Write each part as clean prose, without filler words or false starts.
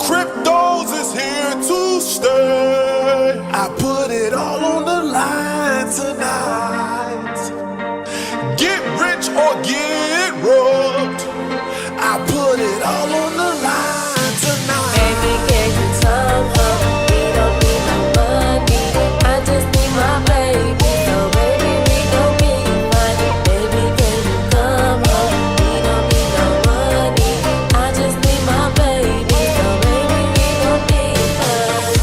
Cryptos is here to stay. I put it all on the line tonight. Get rich or get robbed. I put it all on the line tonight. Baby, can you come home? We don't need no money. I just need my baby. So baby, we gon' be fine. Baby, can you come home? We don't need no money. I just need my baby. So baby, we gon' be fine.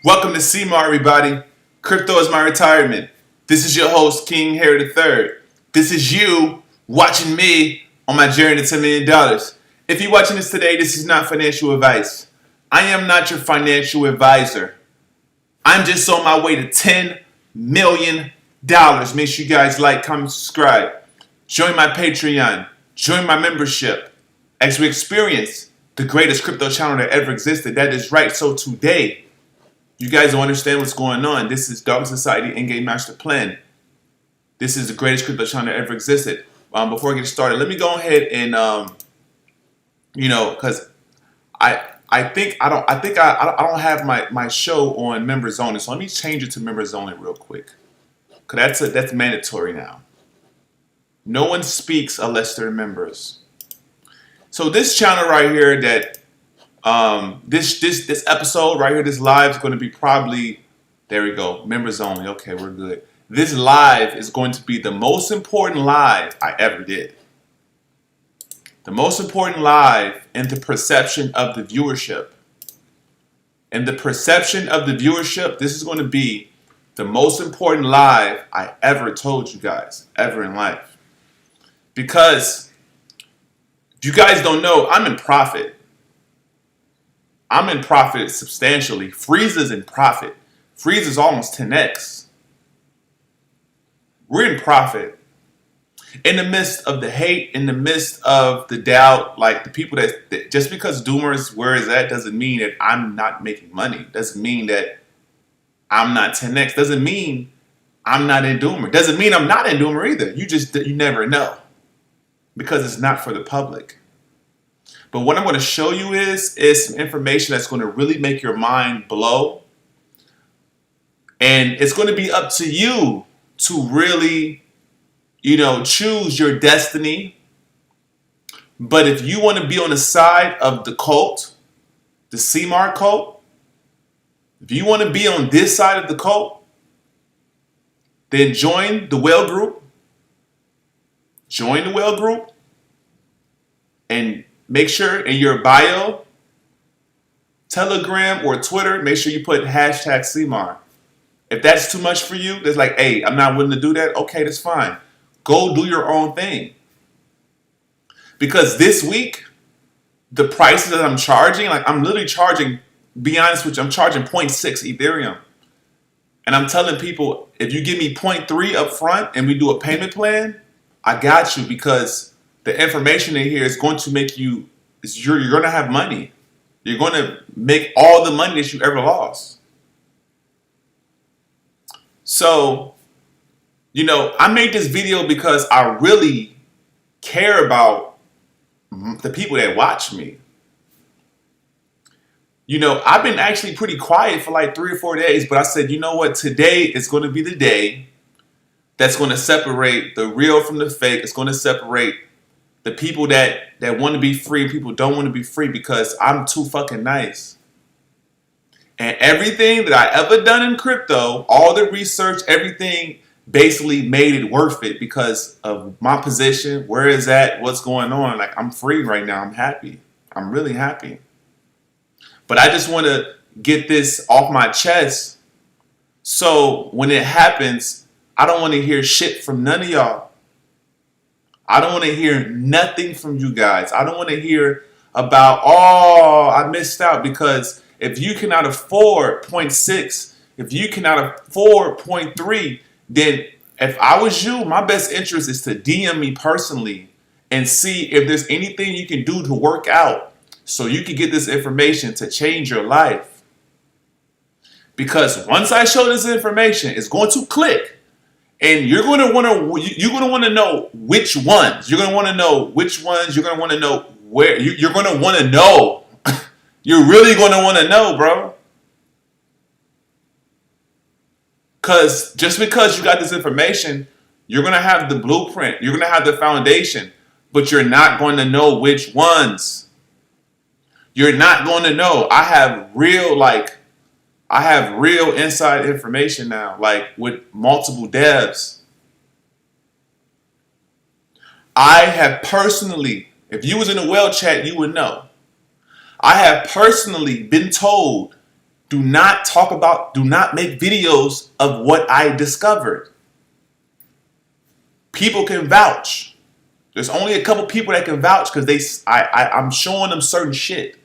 Welcome to Cimr, everybody. Crypto is my retirement. This is your host, King Harry III. This is you watching me on my journey to $10 million. If you're watching this today, this is not financial advice. I am not your financial advisor. I'm just on my way to $10 million. Make sure you guys like, comment, subscribe. Join my Patreon. Join my membership. As we experience the greatest crypto channel that ever existed. That is right. So today, you guys don't understand what's going on. This is Dark Society Endgame Master Plan. This is the greatest crypto channel that ever existed. Before I get started, let me go ahead and because I don't have my show on members only. So let me change it to members only real quick. Cause that's mandatory now. No one speaks unless they're members. So this channel right here that this episode right here, this live is going to be probably, there we go, members only. Okay, we're good. This live is going to be the most important live I ever did. The most important live in the perception of the viewership. In the perception of the viewership, this is going to be the most important live I ever told you guys, ever in life. Because if you guys don't know, I'm in profit. I'm in profit substantially. Freeza's in profit. Freeza's almost 10x. We're in profit. In the midst of the hate, in the midst of the doubt, like the people that just because Doomer is where it's at doesn't mean that I'm not making money. Doesn't mean that I'm not 10x. Doesn't mean I'm not in Doomer. Doesn't mean I'm not in Doomer either. You never know. Because it's not for the public. But what I'm going to show you is some information that's going to really make your mind blow. And it's going to be up to you to really, choose your destiny. But if you want to be on the side of the cult, the Cimr cult, if you want to be on this side of the cult, then join the whale group. Join the whale group. And make sure in your bio, Telegram or Twitter, make sure you put hashtag Cimr. If that's too much for you, that's like, hey, I'm not willing to do that. Okay, that's fine. Go do your own thing. Because this week, the prices that I'm charging, like I'm literally charging, be honest with you, I'm charging 0.6 Ethereum. And I'm telling people, if you give me 0.3 up front and we do a payment plan, I got you because the information in here is going to make you, you're going to have money. You're going to make all the money that you ever lost. So, I made this video because I really care about the people that watch me. I've been actually pretty quiet for like 3 or 4 days, but I said, you know what? Today is going to be the day that's going to separate the real from the fake. It's going to separate the people that want to be free, people don't want to be free because I'm too fucking nice. And everything that I ever done in crypto, all the research, everything basically made it worth it because of my position, where is that, what's going on. Like I'm free right now. I'm happy. I'm really happy. But I just want to get this off my chest. So when it happens, I don't want to hear shit from none of y'all. I don't want to hear nothing from you guys. I don't want to hear about, oh, I missed out, because if you cannot afford zero point 0.6, if you cannot afford 0.3, then if I was you, my best interest is to DM me personally and see if there's anything you can do to work out so you can get this information to change your life. Because once I show this information, it's going to click, and you're going to want to know which ones. You're going to want to know which ones. You're going to want to know where. You're going to want to know. You're really going to want to know, bro. Because just because you got this information, you're going to have the blueprint. You're going to have the foundation. But you're not going to know which ones. You're not going to know. I have real inside information now, like with multiple devs. I have personally, if you was in the well chat, you would know. I have personally been told, do not make videos of what I discovered. People can vouch. There's only a couple people that can vouch because I'm showing them certain shit.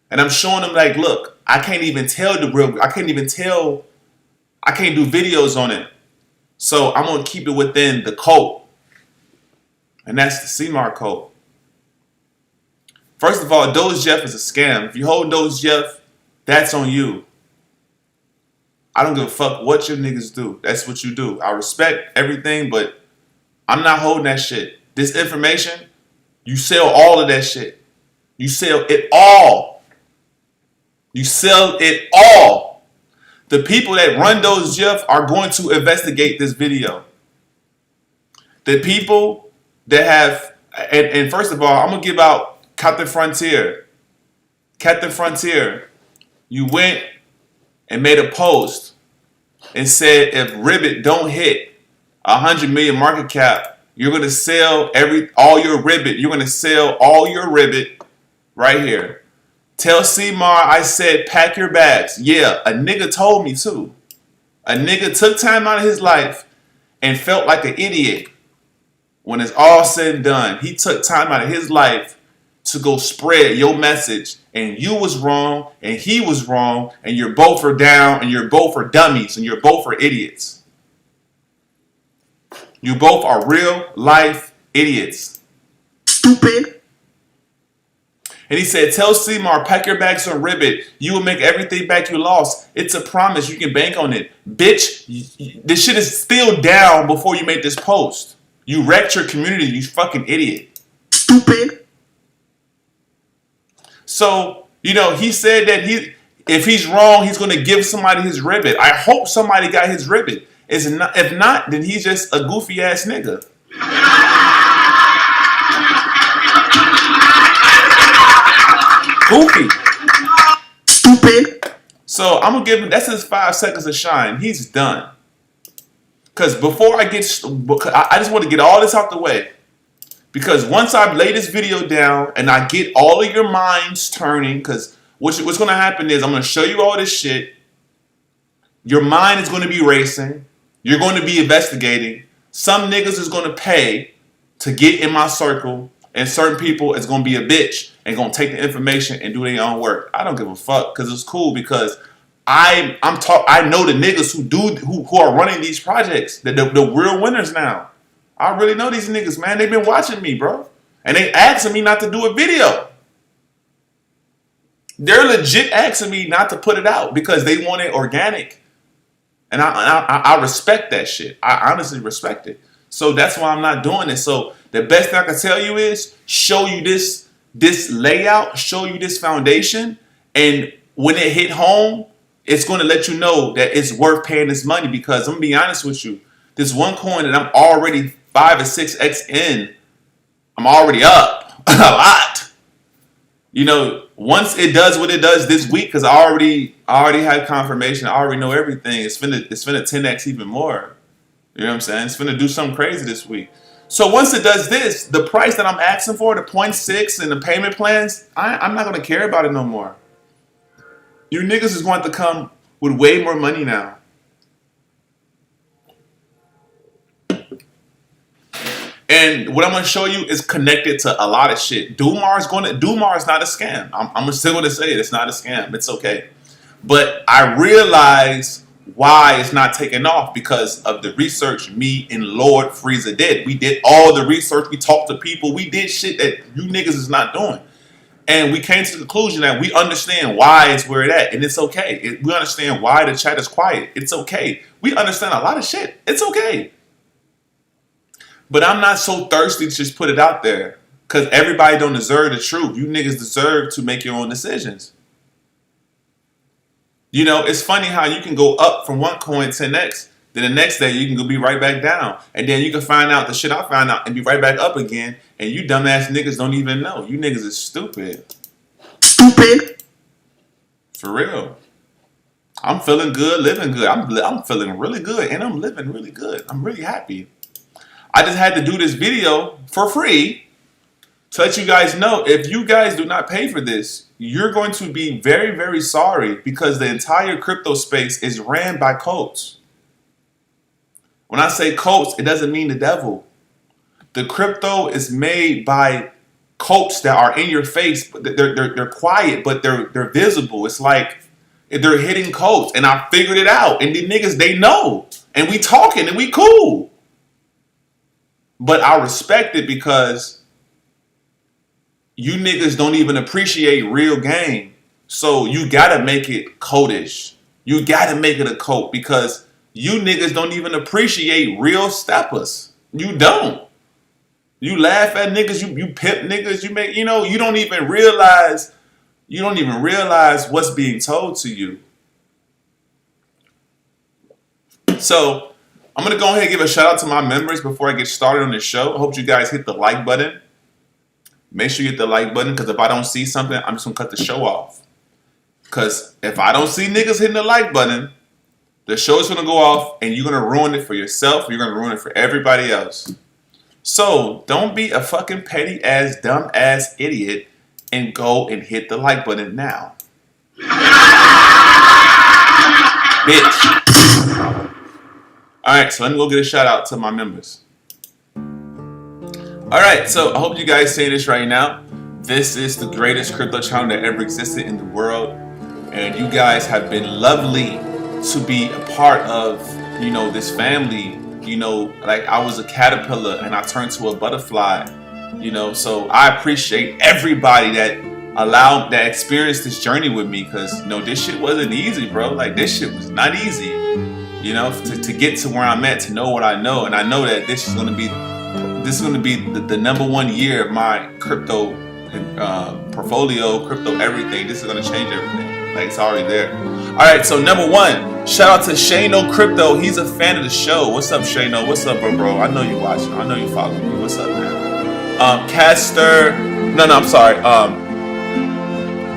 And I'm showing them like, look, I can't do videos on it. So I'm going to keep it within the code. And that's the Cimr code. First of all, Doge Jeff is a scam. If you hold Doge Jeff, that's on you. I don't give a fuck what your niggas do. That's what you do. I respect everything, but I'm not holding that shit. This information, you sell all of that shit. You sell it all. You sell it all. The people that run Doge Jeff are going to investigate this video. The people that have, and first of all, I'm going to give out Captain Frontier. Captain Frontier, you went and made a post and said if Ribbit don't hit 100 million market cap, you're going to sell all your Ribbit. You're going to sell all your Ribbit right here. Tell Cimr I said pack your bags. Yeah, a nigga told me too. A nigga took time out of his life and felt like an idiot when it's all said and done. He took time out of his life to go spread your message, and you was wrong, and he was wrong, and you're both are down, and you're both are dummies, and you're both are idiots. You both are real life idiots. Stupid. And he said, tell Cimr, pack your bags on Ribbit. You will make everything back you lost. It's a promise. You can bank on it. Bitch, this shit is still down before you made this post. You wrecked your community, you fucking idiot. Stupid. So, he said that if he's wrong, he's going to give somebody his Ribbit. I hope somebody got his Ribbit. If not, then he's just a goofy ass nigga. Goofy. Stupid. So I'm going to give him, that's his 5 seconds of shine. He's done. Because before I just want to get all this out the way. Because once I lay this video down and I get all of your minds turning, because what's going to happen is I'm going to show you all this shit. Your mind is going to be racing. You're going to be investigating. Some niggas is going to pay to get in my circle, and certain people is going to be a bitch and going to take the information and do their own work. I don't give a fuck because it's cool because I know the niggas who are running these projects, the real winners now. I really know these niggas, man. They've been watching me, bro. And they asking me not to do a video. They're legit asking me not to put it out because they want it organic. And I respect that shit. I honestly respect it. So that's why I'm not doing it. So the best thing I can tell you is show you this layout, show you this foundation. And when it hit home, it's going to let you know that it's worth paying this money because I'm going to be honest with you. This one coin that I'm already 5 or 6x in, I'm already up a lot. Once it does what it does this week, because I already had confirmation, I already know everything. It's finna 10x even more. You know what I'm saying? It's finna do something crazy this week. So once it does this, the price that I'm asking for, the 0.6 and the payment plans, I'm not gonna care about it no more. You niggas is going to come with way more money now. And what I'm gonna show you is connected to a lot of shit. Dumar is not a scam. I'm still gonna say it. It's not a scam. It's okay. But I realize why it's not taking off because of the research me and Lord Frieza did. We did all the research. We talked to people. We did shit that you niggas is not doing. And we came to the conclusion that we understand why it's where it at. And it's okay. We understand why the chat is quiet. It's okay. We understand a lot of shit. It's okay. But I'm not so thirsty to just put it out there. Because everybody don't deserve the truth. You niggas deserve to make your own decisions. You know, it's funny how you can go up from one coin 10x, then the next day you can go be right back down. And then you can find out the shit I found out and be right back up again. And you dumbass niggas don't even know. You niggas is stupid. Stupid. For real. I'm feeling good, living good. I'm feeling really good and I'm living really good. I'm really happy. I just had to do this video for free to let you guys know if you guys do not pay for this, you're going to be very, very sorry because the entire crypto space is ran by cults. When I say cults, it doesn't mean the devil. The crypto is made by cults that are in your face, but they're quiet, but they're visible. It's like they're hitting cults, and I figured it out. And the niggas, they know, and we talking and we cool. But I respect it because you niggas don't even appreciate real game. So you gotta make it cultish. You gotta make it a cult because you niggas don't even appreciate real steppers. You don't. You laugh at niggas, you pimp niggas, you don't even realize what's being told to you. So I'm gonna go ahead and give a shout out to my members before I get started on this show. I hope you guys hit the like button. Make sure you hit the like button because if I don't see something, I'm just gonna cut the show off. Because if I don't see niggas hitting the like button, the show is gonna go off and you're gonna ruin it for yourself. You're gonna ruin it for everybody else. So don't be a fucking petty ass, dumb ass idiot and go and hit the like button now. Bitch. Alright, so let me go get a shout out to my members. Alright, so I hope you guys say this right now. This is the greatest crypto channel that ever existed in the world. And you guys have been lovely to be a part of, this family. Like I was a caterpillar and I turned to a butterfly. So I appreciate everybody that experienced this journey with me because, this shit wasn't easy, bro. Like this shit was not easy. To get to where I'm at, to know what I know. And I know that this is going to be the number one year of my crypto portfolio, crypto everything. This is going to change everything. Like it's already there. All right, so number one, shout out to Shano Crypto. He's a fan of the show. What's up, Shano? What's up, bro? I know you watching. I know you following me. What's up, man?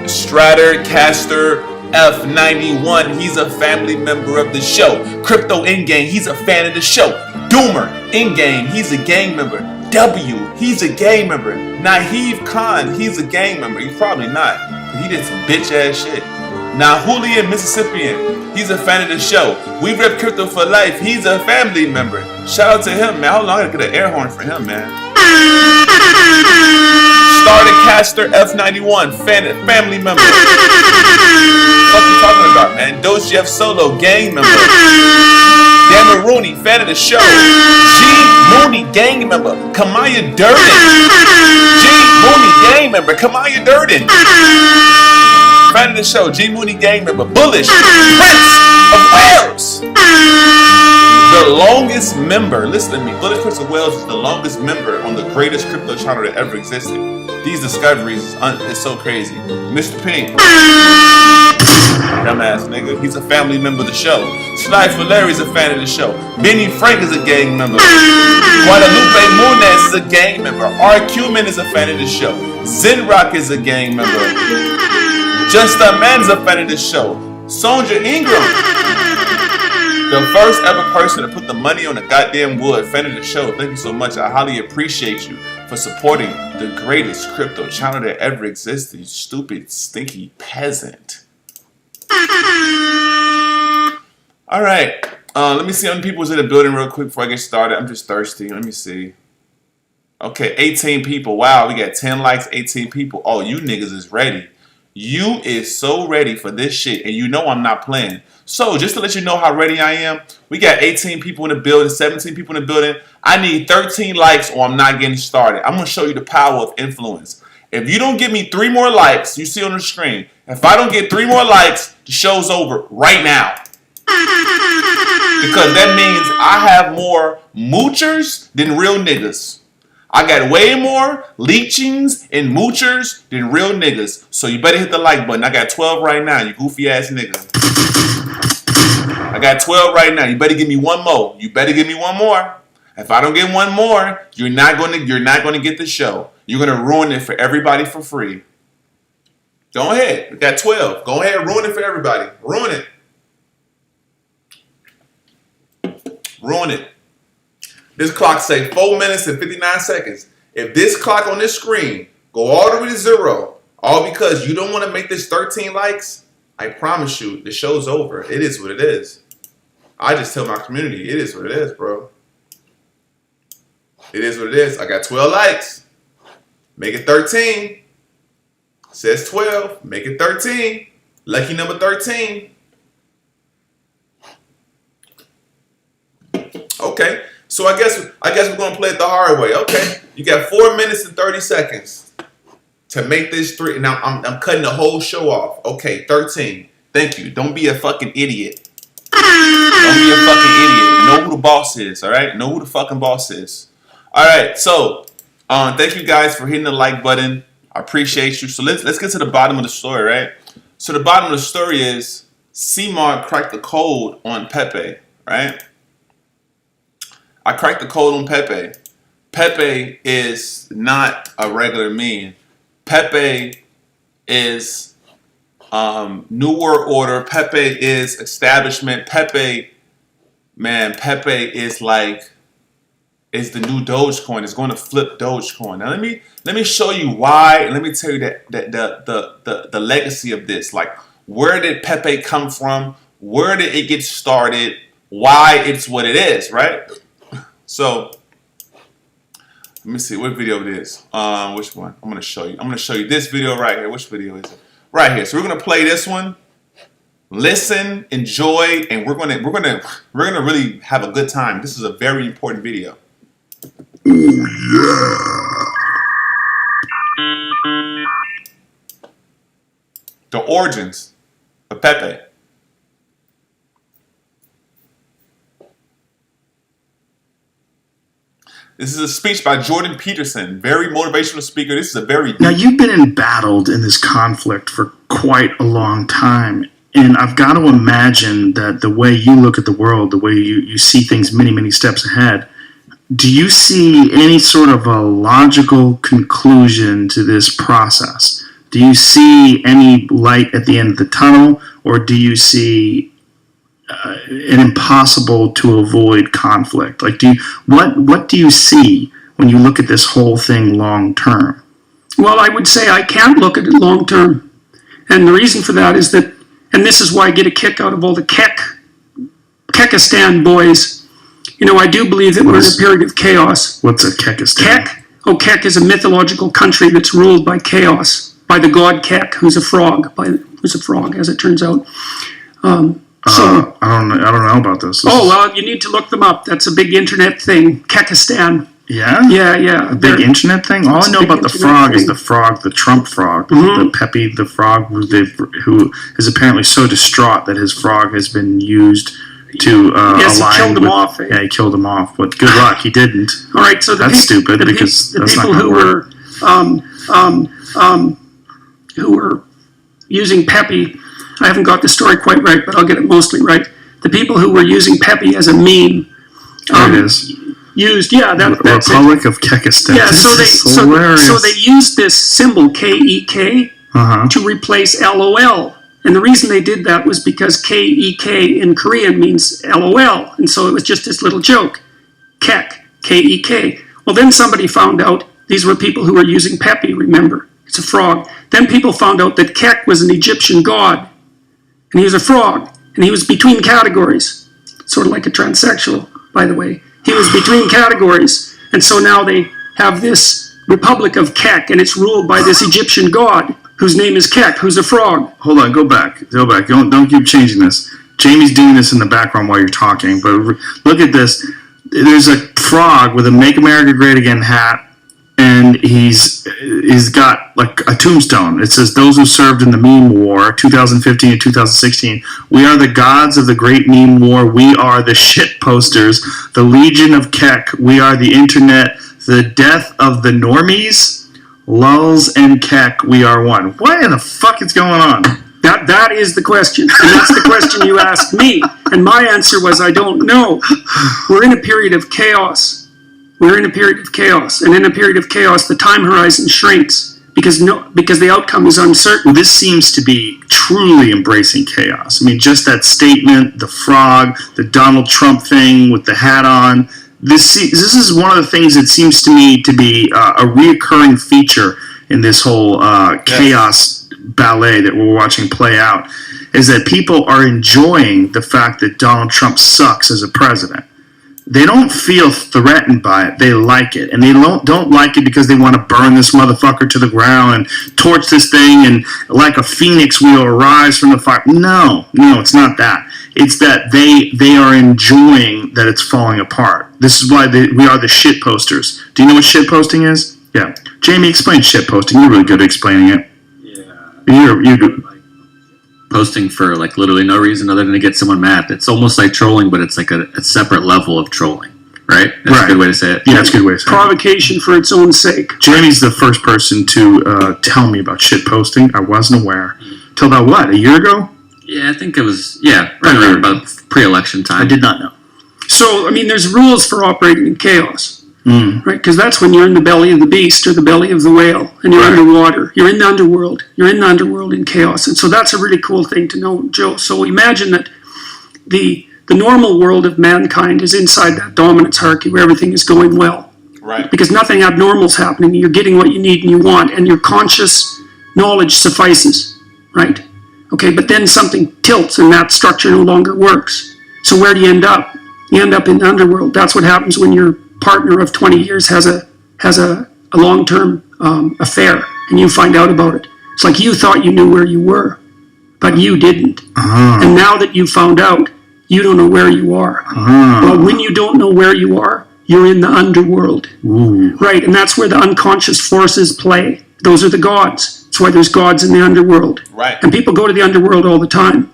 Stratter Caster F91. He's a family member of the show. Crypto In-Game. He's a fan of the show. Doomer In-Game. He's a gang member. W. He's a gang member. Naheev Khan. He's a gang member. He's probably not. He did some bitch ass shit. Now Julian Mississippian, he's a fan of the show. We rep crypto for life. He's a family member. Shout out to him, man. How long I gotta get an air horn for him, man? Starter Caster F91, family member. What you talking about, man? Doge F Solo, gang member. Dan Rooney, fan of the show. G Mooney, gang member. Kamaya Durden. G Mooney, gang member. Kamaya Durden. Fan of the show, G Mooney gang member, Bullish, Prince of Wales. The longest member, listen to me, Bullish Prince of Wales is the longest member on the greatest crypto channel that ever existed. These discoveries is so crazy. Mr. Pink, dumbass nigga, he's a family member of the show. Sniper Larry's a fan of the show. Benny Frank is a gang member. Guadalupe Munez is a gang member. R. Cuman is a fan of the show. Zenrock is a gang member. Just a Man's a fan of this show. Sonja Ingram, the first ever person to put the money on the goddamn wood. Fan of the show. Thank you so much. I highly appreciate you for supporting the greatest crypto channel that ever existed. You stupid, stinky peasant. All right. Let me see how many people is in the building real quick before I get started. I'm just thirsty. Let me see. Okay, 18 people. Wow, we got 10 likes, 18 people. Oh, you niggas is ready. You is so ready for this shit, and you know I'm not playing. So, just to let you know how ready I am, we got 18 people in the building, 17 people in the building. I need 13 likes or I'm not getting started. I'm going to show you the power of influence. If you don't give me 3 more likes, you see on the screen, if I don't get 3 more likes, the show's over right now. Because that means I have more moochers than real niggas. I got way more leechings and moochers than real niggas. So you better hit the like button. I got 12 right now, you goofy ass nigga. I got 12 right now. You better give me one more. You better give me one more. If I don't get one more, you're not gonna get the show. You're gonna ruin it for everybody for free. Go ahead. We got 12. Go ahead, ruin it for everybody. Ruin it. Ruin it. This clock say 4 minutes and 59 seconds. If this clock on this screen go all the way to 0, all because you don't want to make this 13 likes, I promise you, the show's over. It is what it is. I just tell my community, it is what it is, bro. It is what it is. I got 12 likes. Make it 13. Says 12. Make it 13. Lucky number 13. Okay. So I guess we're gonna play it the hard way. Okay, you got 4 minutes and 30 seconds to make this 3. Now I'm cutting the whole show off. Okay, 13. Thank you. Don't be a fucking idiot. Don't be a fucking idiot. Know who the boss is. All right. Know who the fucking boss is. All right. So thank you guys for hitting the like button. I appreciate you. So let's get to the bottom of the story. Right. So the bottom of the story is Cimr cracked the code on PePe. Right. I cracked the code on PePe. PePe is not a regular meme. PePe is New World Order. PePe is establishment. PePe is like, is the new Dogecoin. It's going to flip Dogecoin. Now let me show you why, and let me tell you that the legacy of this. Like, where did PePe come from? Where did it get started? Why it's what it is, right? So let me see what video it is. Which one? I'm gonna show you. I'm gonna show you this video right here. Which video is it? Right here. So we're gonna play this one. Listen, enjoy, and we're gonna really have a good time. This is a very important video. Oh yeah. The origins of PePe. This is a speech by Jordan Peterson, very motivational speaker. This is a very... Now, you've been embattled in this conflict for quite a long time, and I've got to imagine that the way you look at the world, the way you see things many, many steps ahead, do you see any sort of a logical conclusion to this process? Do you see any light at the end of the tunnel, or do you see an impossible to avoid conflict? Like, what do you see when you look at this whole thing long term? Well, I would say I can't look at it long term. And the reason for that is that, and this is why I get a kick out of all the Kekistan boys. You know, I do believe that we're in a period of chaos. What's a Kekistan? Kek? Oh, Kek is a mythological country that's ruled by chaos, by the god Kek, who's a frog, as it turns out. I don't know about this. Well, you need to look them up. That's a big internet thing. Kekistan. Yeah? Yeah. A big internet thing? All I know about the frog is the frog, the Trump frog. The PePe, the frog who is apparently so distraught that his frog has been used to yes, align he killed him off. Yeah, he killed him off. But good luck, he didn't. All right, so that's stupid because that's not going to work. Who were using PePe, I haven't got the story quite right, but I'll get it mostly right. The people who were using PePe as a meme There it is. Used, that's Republic it. of Kekistan. Yeah, so they used this symbol KEK to replace LOL. And the reason they did that was because KEK in Korean means LOL. And so it was just this little joke. Kek, KEK. Well, then somebody found out, these were people who were using PePe, remember. It's a frog. Then people found out that Kek was an Egyptian god. And he was a frog. And he was between categories. Sort of like a transsexual, by the way. He was between categories. And so now they have this Republic of Kek, and it's ruled by this Egyptian god whose name is Kek, who's a frog. Hold on, go back. Don't keep changing this. Jamie's doing this in the background while you're talking, but look at this. There's a frog with a Make America Great Again hat, and he's got like a tombstone. It says, "Those who served in the meme war, 2015 and 2016. We are the gods of the great meme war. We are the shit posters, the Legion of Kek. We are the internet, the death of the normies. Lulz and Kek, we are one." What in the fuck is going on? That is the question, and that's the question you asked me, and my answer was I don't know. We're in a period of chaos. We're in a period of chaos, and in a period of chaos, the time horizon shrinks because the outcome is uncertain. This seems to be truly embracing chaos. I mean, just that statement, the frog, the Donald Trump thing with the hat on. This is one of the things that seems to me to be a reoccurring feature in this whole chaos ballet that we're watching play out, is that people are enjoying the fact that Donald Trump sucks as a president. They don't feel threatened by it. They like it. And they don't like it because they want to burn this motherfucker to the ground and torch this thing, and like a phoenix we will arise from the fire. No, it's not that. It's that they are enjoying that it's falling apart. This is why we are the shit posters. Do you know what shit posting is? Yeah. Jamie, explain shit posting. You're really good at explaining it. You do. Posting for like literally no reason other than to get someone mad. It's almost like trolling, but it's like a separate level of trolling, right? That's a good way to say it. Yeah, that's a good way to say it. Provocation for its own sake. Jamie's the first person to tell me about shit posting. I wasn't aware. Till about what, a year ago? Yeah, I think it was, right around about pre-election time. I did not know. So, I mean, there's rules for operating in chaos. Right, because that's when you're in the belly of the beast or the belly of the whale, and you're underwater. You're in the underworld. You're in the underworld in chaos, and so that's a really cool thing to know, Joe. So imagine that the normal world of mankind is inside that dominance hierarchy where everything is going well, Right. because nothing abnormal is happening. You're getting what you need and you want, and your conscious knowledge suffices, right? Okay, but then something tilts, and that structure no longer works. So where do you end up? You end up in the underworld. That's what happens when your partner of 20 years has a long-term affair, and you find out about it. It's like you thought you knew where you were, but you didn't. And now that you found out, you don't know where you are. Well, when you don't know where you are, you're in the underworld. Right, and that's where the unconscious forces play. Those are the gods. That's why there's gods in the underworld. Right. And people go to the underworld all the time.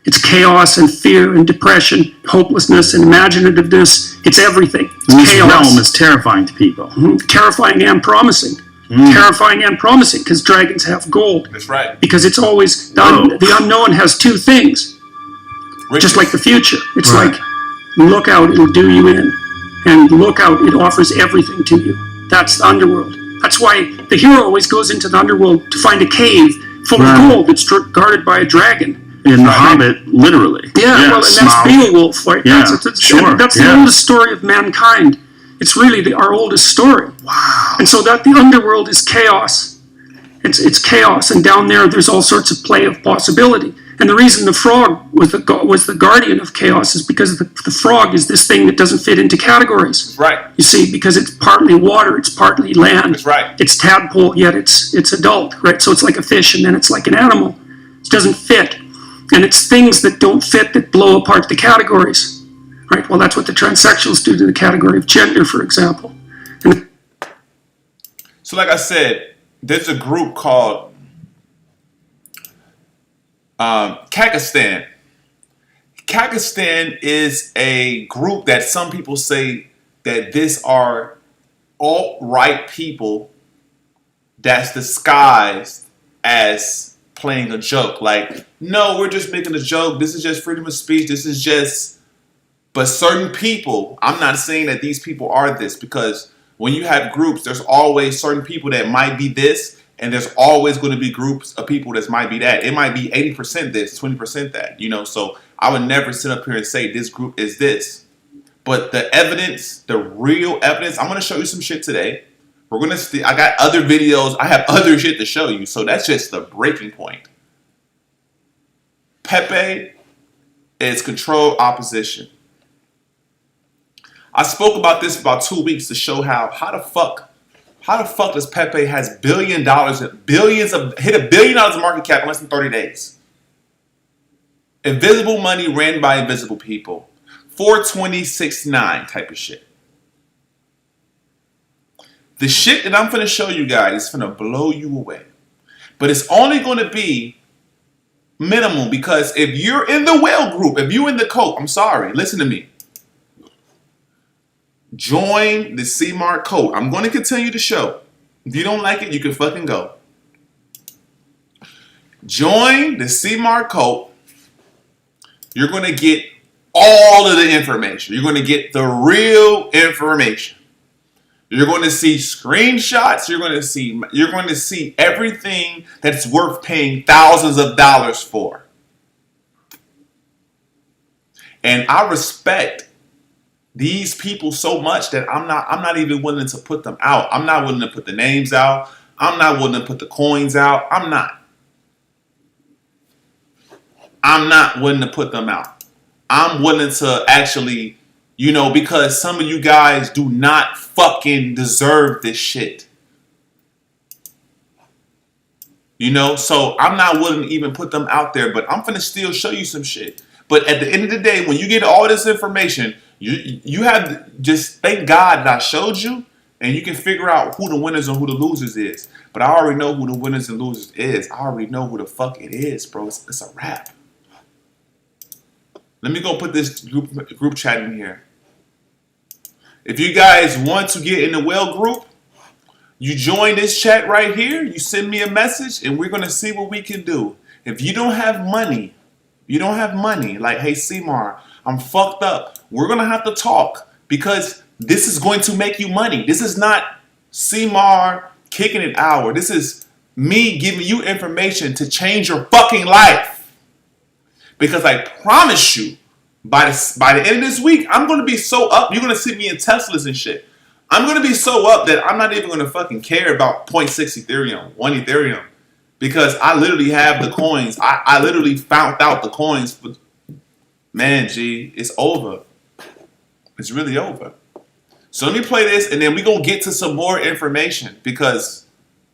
It's chaos and fear and depression, hopelessness and imaginativeness. It's everything. It's this chaos. realm is terrifying to people. Terrifying and promising. Terrifying and promising, because dragons have gold. That's right. Because it's always, the unknown has two things. Riches. Just like the future. It's like, look out, it'll do you in. And look out, it offers everything to you. That's the underworld. That's why the hero always goes into the underworld to find a cave full of gold that's guarded by a dragon. In The Hobbit, literally. Yeah, well, and that's Beowulf. Right? Yeah, That's the oldest story of mankind. It's really our oldest story. Wow. And so that the underworld is chaos. It's chaos, and down there's all sorts of play of possibility. And the reason the frog was the guardian of chaos is because the frog is this thing that doesn't fit into categories. That's right. You see, because it's partly water, it's partly land. That's right. It's tadpole, yet it's adult, right? So it's like a fish, and then it's like an animal. It doesn't fit. And it's things that don't fit that blow apart the categories, right? Well, that's what the transsexuals do to the category of gender, for example. So like I said, there's a group called Kakistan. Kakistan is a group that some people say that this are alt-right people that's disguised as playing a joke. Like, no, we're just making a joke. This is just freedom of speech. This is just... But certain people, I'm not saying that these people are this, because when you have groups, there's always certain people that might be this, and there's always going to be groups of people that might be that. It might be 80% this, 20% that, So I would never sit up here and say this group is this. But the evidence, the real evidence, I'm going to show you some shit today. We're going to I got other videos. I have other shit to show you. So that's just the breaking point. PePe is controlled opposition. I spoke about this for about 2 weeks to show how the fuck How the fuck does PePe has hit $1 billion in market cap in less than 30 days? Invisible money ran by invisible people. 42069 type of shit. The shit that I'm finna show you guys is finna blow you away. But it's only gonna be minimal because if you're in the whale group, if you're in the code, I'm sorry, listen to me. Join the Cimr code. I'm going to continue the show. If you don't like it, you can fucking go. Join the Cimr code. You're going to get all of the information. You're going to get the real information. You're going to see screenshots. You're going to see everything that's worth paying thousands of dollars for. And I respect these people so much that I'm not even willing to put them out. I'm not willing to put the names out. I'm not willing to put the coins out. I'm not willing to put them out. I'm willing to actually, because some of you guys do not fucking deserve this shit. So I'm not willing to even put them out there, but I'm finna still show you some shit. But at the end of the day, when you get all this information, you have to just thank God that I showed you, and you can figure out who the winners and who the losers is. But I already know who the winners and losers is. I already know who the fuck it is, bro. It's a wrap. Let me go put this group chat in here. If you guys want to get in the whale group, you join this chat right here. You send me a message, and we're gonna see what we can do. If you don't have money, like, hey, Cimr, I'm fucked up. We're going to have to talk because this is going to make you money. This is not Cimr kicking it hour. This is me giving you information to change your fucking life. Because I promise you, by the end of this week, I'm going to be so up. You're going to see me in Teslas and shit. I'm going to be so up that I'm not even going to fucking care about 0.6 Ethereum, 1 Ethereum. Because I literally have the coins. I literally found out the coins. Man, G, it's over. It's really over. So let me play this, and then we're going to get to some more information because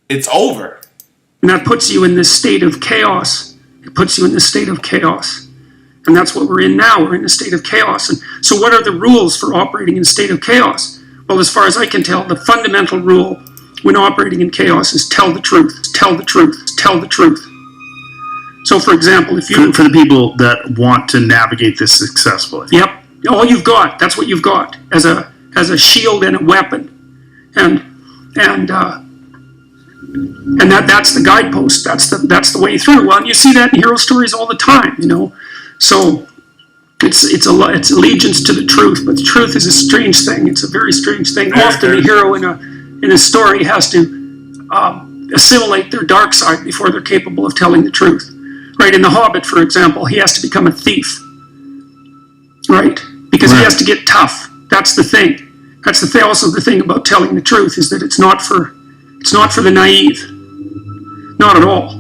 it's over. And that puts you in this state of chaos. It puts you in this state of chaos. And that's what we're in now. We're in a state of chaos. And so what are the rules for operating in a state of chaos? Well, as far as I can tell, the fundamental rule when operating in chaos is tell the truth, tell the truth, tell the truth. So, for example, if you... For the people that want to navigate this successfully. Yep. All you've got, that's what you've got as a shield and a weapon. And that's the guidepost. That's the way through. Well, and you see that in hero stories all the time, So it's allegiance to the truth, but the truth is a strange thing. It's a very strange thing. Often the hero in a story has to assimilate their dark side before they're capable of telling the truth. Right? In The Hobbit, for example, he has to become a thief. Right? Because he has to get tough. That's the thing. That's the thing. Also, the thing about telling the truth is that it's not for the naive. Not at all.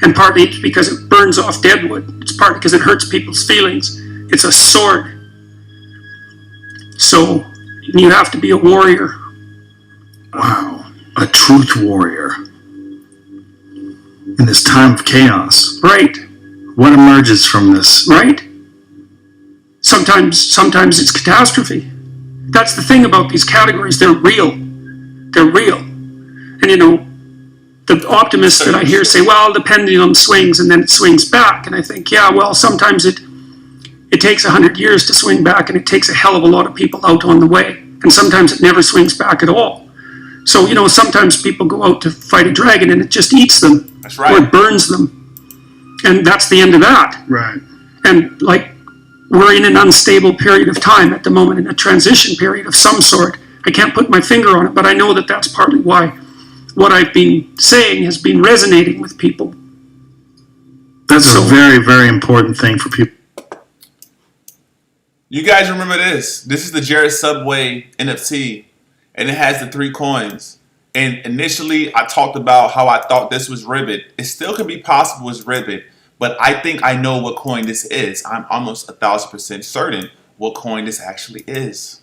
And partly it's because it burns off deadwood. It's partly because it hurts people's feelings. It's a sword. So you have to be a warrior. Wow. A truth warrior. In this time of chaos. Right. What emerges from this? Right. Sometimes it's catastrophe. That's the thing about these categories. They're real. They're real. And the optimists that I hear say, well, the pendulum swings and then it swings back. And I think, yeah, well, sometimes it takes 100 years to swing back, and it takes a hell of a lot of people out on the way. And sometimes it never swings back at all. So, sometimes people go out to fight a dragon and it just eats them. That's right. Or it burns them. And that's the end of that. Right. And we're in an unstable period of time at the moment, in a transition period of some sort. I can't put my finger on it, but I know that that's partly why what I've been saying has been resonating with people. That's a very, very important thing for people. You guys remember this. This is the Jared Subway NFT, and it has the 3 coins. And initially, I talked about how I thought this was Ribbit. It still can be possible it's Ribbit, but I think I know what coin this is. I'm almost 1,000% certain what coin this actually is.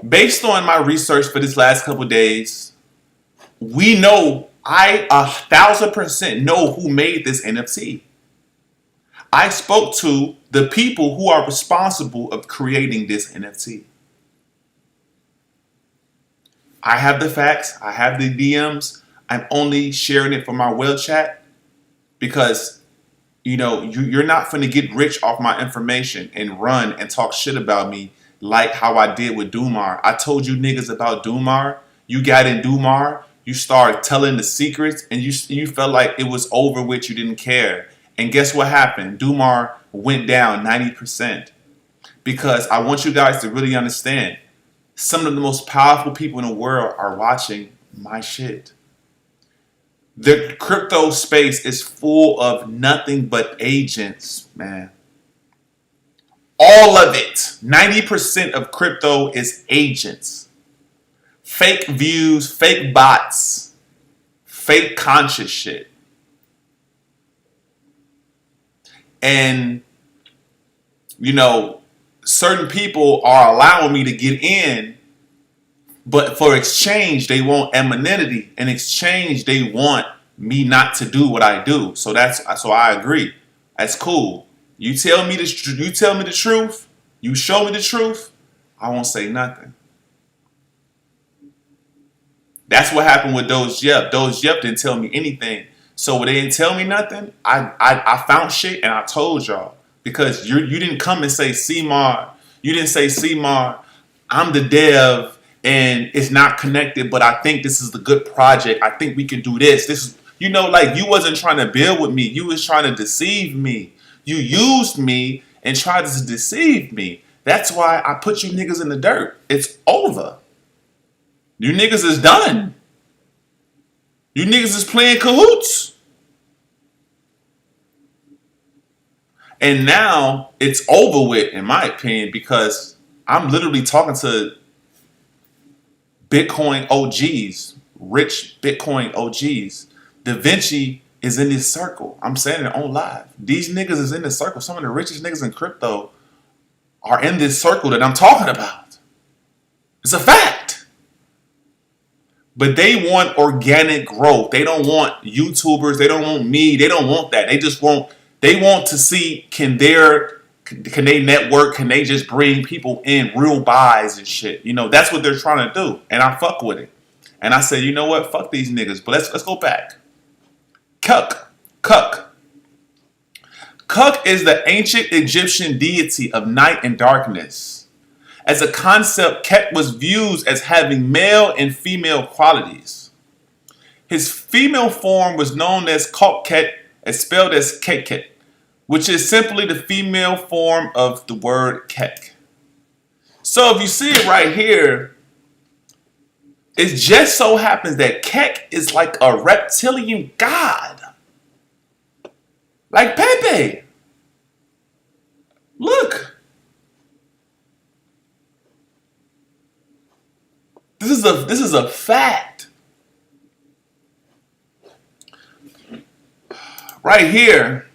Based on my research for this last couple days, we know, I 1,000% know who made this NFT. I spoke to the people who are responsible of creating this NFT. I have the facts. I have the DMs. I'm only sharing it for my whale chat because, you know, you're not finna get rich off my information and run and talk shit about me like how I did with Dumar. I told you niggas about Dumar. You got in Dumar. You started telling the secrets and you felt like it was over with. You didn't care. And guess what happened? Dumar went down 90% because I want you guys to really understand. Some of the most powerful people in the world are watching my shit. The crypto space is full of nothing but agents, man. All of it. 90% of crypto is agents. Fake views, fake bots, fake conscious shit. And, you know, certain people are allowing me to get in, but for exchange, they want anonymity. In exchange, they want me not to do what I do. So I agree. That's cool. You tell me the truth. You show me the truth. I won't say nothing. That's what happened with Doge Yep. Doge Yep didn't tell me anything. So when they didn't tell me nothing, I found shit and I told y'all. Because you didn't come and say, Cimr, you didn't say, Cimr, I'm the dev and it's not connected, but I think this is the good project. I think we can do this. This is, you know, like you wasn't trying to build with me. You was trying to deceive me. You used me and tried to deceive me. That's why I put you niggas in the dirt. It's over. You niggas is done. You niggas is playing cahoots. And now it's over with, in my opinion, because I'm literally talking to Bitcoin OGs, rich Bitcoin OGs. Da Vinci is in this circle. I'm saying it on live. These niggas is in this circle. Some of the richest niggas in crypto are in this circle that I'm talking about. It's a fact. But they want organic growth. They don't want YouTubers. They don't want me. They don't want that. They want to see, can they network? Can they just bring people in, real buys and shit? You know, that's what they're trying to do. And I fuck with it. And I said, you know what? Fuck these niggas. But let's go back. Cuck. Cuck is the ancient Egyptian deity of night and darkness. As a concept, Ket was viewed as having male and female qualities. His female form was known as Kokket, as spelled as Keket, which is simply the female form of the word Kek. So if you see it right here, it just so happens that Kek is like a reptilian god. Like PePe. Look. This is a fact. Right here.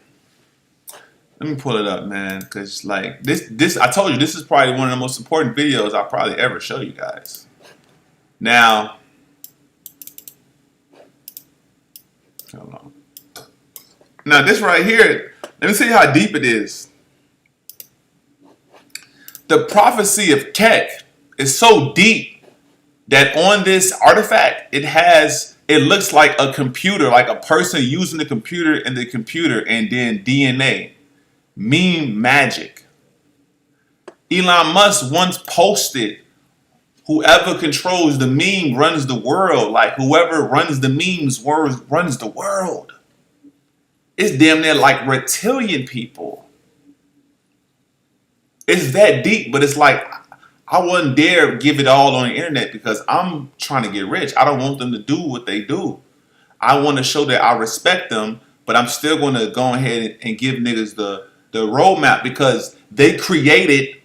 Let me pull it up, man, because like this I told you this is probably one of the most important videos I'll probably ever show you guys. Now, hold on. Now this right here, let me see how deep it is. The prophecy of Ket is so deep that on this artifact, it looks like a computer, like a person using the computer and then DNA. Meme magic. Elon Musk once posted, whoever controls the meme runs the world. Like whoever runs the memes runs the world. It's damn near like reptilian people. It's that deep, but it's like, I wouldn't dare give it all on the internet because I'm trying to get rich. I don't want them to do what they do. I want to show that I respect them, but I'm still going to go ahead and give niggas the roadmap because they created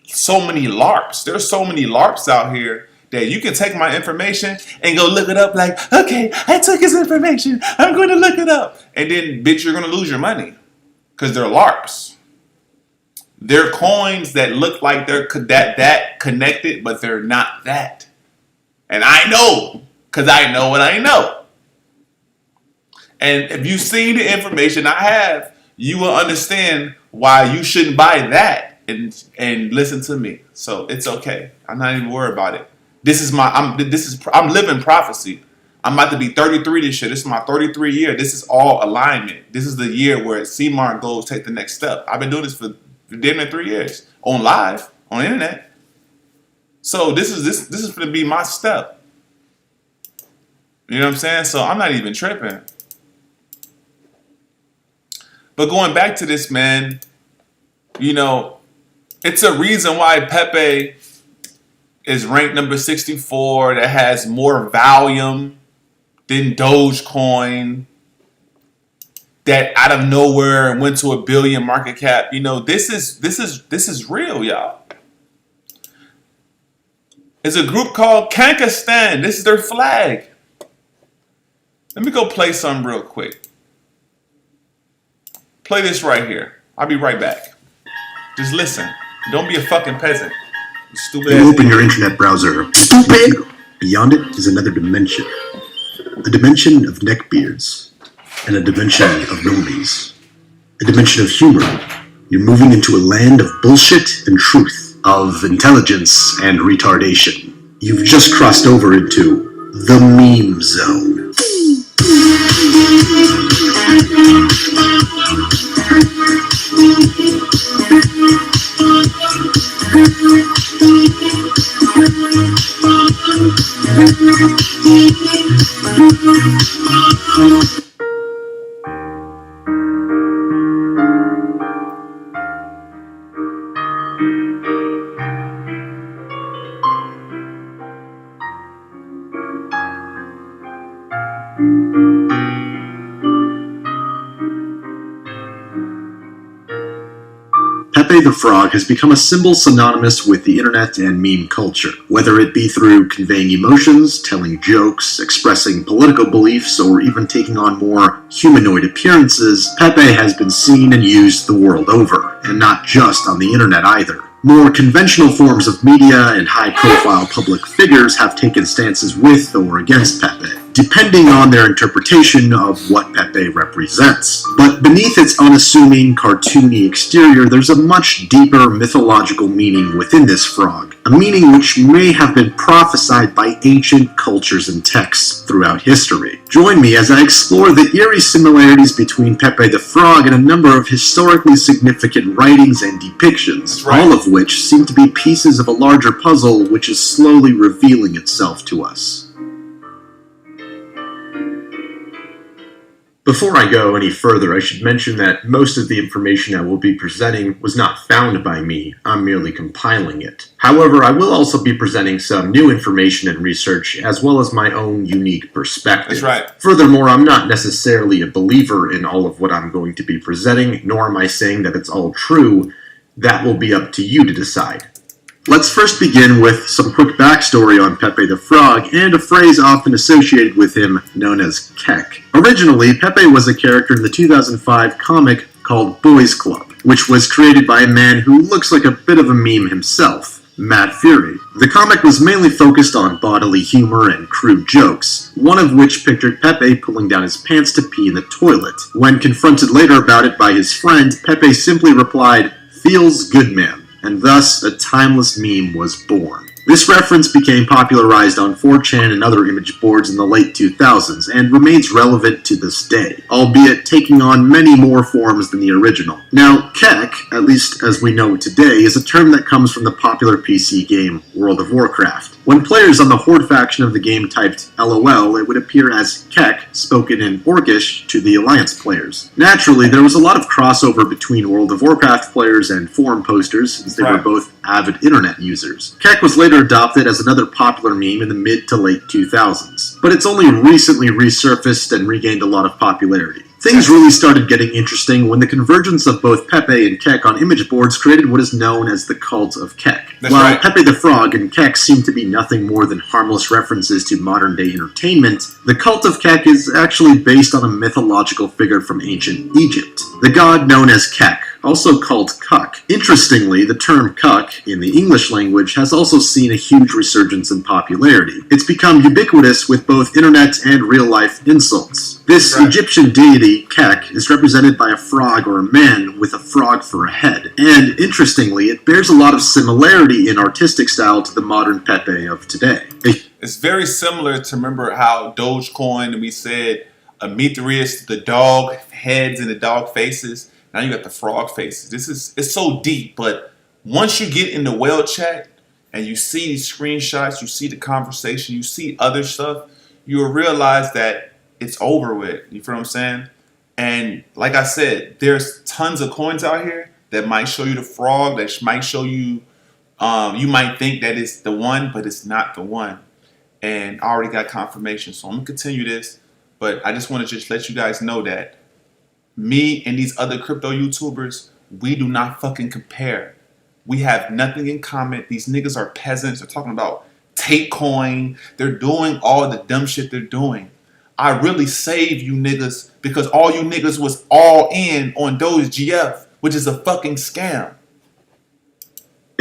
so many LARPs. There's so many LARPs out here that you can take my information and go look it up like, okay, I took his information. I'm going to look it up. And then, bitch, you're going to lose your money because they're LARPs. They're coins that look like they're that connected, but they're not that. And I know, because I know what I know. And if you've seen the information I have, you will understand why you shouldn't buy that and listen to me. So it's okay. I'm not even worried about it. I'm living prophecy. I'm about to be 33 this year. This is my 33 year. This is all alignment. This is the year where Cimr goes take the next step. I've been doing this for damn near 3 years on live on the internet. So this is going to be my step. You know what I'm saying? So I'm not even tripping. But going back to this, man, you know, it's a reason why PePe is ranked number 64. That has more volume than Dogecoin. That out of nowhere went to $1 billion market cap. You know, this is real, y'all. It's a group called Kankistan. This is their flag. Let me go play something real quick. Play this right here. I'll be right back. Just listen. Don't be a fucking peasant. You stupid ass. You open your internet browser. Stupid! Beyond it is another dimension. A dimension of neckbeards. And a dimension of normies. A dimension of humor. You're moving into a land of bullshit and truth. Of intelligence and retardation. You've just crossed over into the meme zone. PePe the Frog has become a symbol synonymous with the internet and meme culture. Whether it be through conveying emotions, telling jokes, expressing political beliefs, or even taking on more humanoid appearances, PePe has been seen and used the world over, and not just on the internet either. More conventional forms of media and high-profile public figures have taken stances with or against PePe, depending on their interpretation of what PePe represents. But beneath its unassuming, cartoony exterior, there's a much deeper mythological meaning within this frog, a meaning which may have been prophesied by ancient cultures and texts throughout history. Join me as I explore the eerie similarities between PePe the Frog and a number of historically significant writings and depictions, all of which seem to be pieces of a larger puzzle which is slowly revealing itself to us. Before I go any further, I should mention that most of the information I will be presenting was not found by me. I'm merely compiling it. However, I will also be presenting some new information and research, as well as my own unique perspective. That's right. Furthermore, I'm not necessarily a believer in all of what I'm going to be presenting, nor am I saying that it's all true. That will be up to you to decide. Let's first begin with some quick backstory on PePe the Frog, and a phrase often associated with him known as Kek. Originally, PePe was a character in the 2005 comic called Boys Club, which was created by a man who looks like a bit of a meme himself, Matt Fury. The comic was mainly focused on bodily humor and crude jokes, one of which pictured PePe pulling down his pants to pee in the toilet. When confronted later about it by his friend, PePe simply replied, "Feels good, man," and thus a timeless meme was born. This reference became popularized on 4chan and other image boards in the late 2000s, and remains relevant to this day, albeit taking on many more forms than the original. Now, Kek, at least as we know it today, is a term that comes from the popular PC game World of Warcraft. When players on the Horde faction of the game typed LOL, it would appear as Kek, spoken in Orcish, to the Alliance players. Naturally, there was a lot of crossover between World of Warcraft players and forum posters, since they were both avid internet users. Kek was later adopted as another popular meme in the mid to late 2000s, but it's only recently resurfaced and regained a lot of popularity. Things really started getting interesting when the convergence of both PePe and Kek on image boards created what is known as the cult of Kek. While PePe the Frog and Kek seem to be nothing more than harmless references to modern-day entertainment, the cult of Kek is actually based on a mythological figure from ancient Egypt. The god known as Kek, also called Kuk, Interestingly, the term cuck in the English language has also seen a huge resurgence in popularity. It's become ubiquitous with both internet and real-life insults. This Egyptian deity, Kek, is represented by a frog or a man with a frog for a head. And interestingly, it bears a lot of similarity in artistic style to the modern PePe of today. It's very similar to, remember how Dogecoin, and we said Amethyst, the dog heads and the dog faces. Now you got the frog faces. It's so deep, but once you get in the whale chat and you see these screenshots, you see the conversation, you see other stuff, you will realize that it's over with. You feel what I'm saying? And like I said, there's tons of coins out here that might show you the frog, that might show you, you might think that it's the one, but it's not the one. And I already got confirmation, so I'm gonna continue this. But I just want to just let you guys know that me and these other crypto YouTubers, we do not fucking compare. We have nothing in common. These niggas are peasants. They're talking about take coin. They're doing all the dumb shit they're doing. I really save you niggas because all you niggas was all in on Doge GF, which is a fucking scam.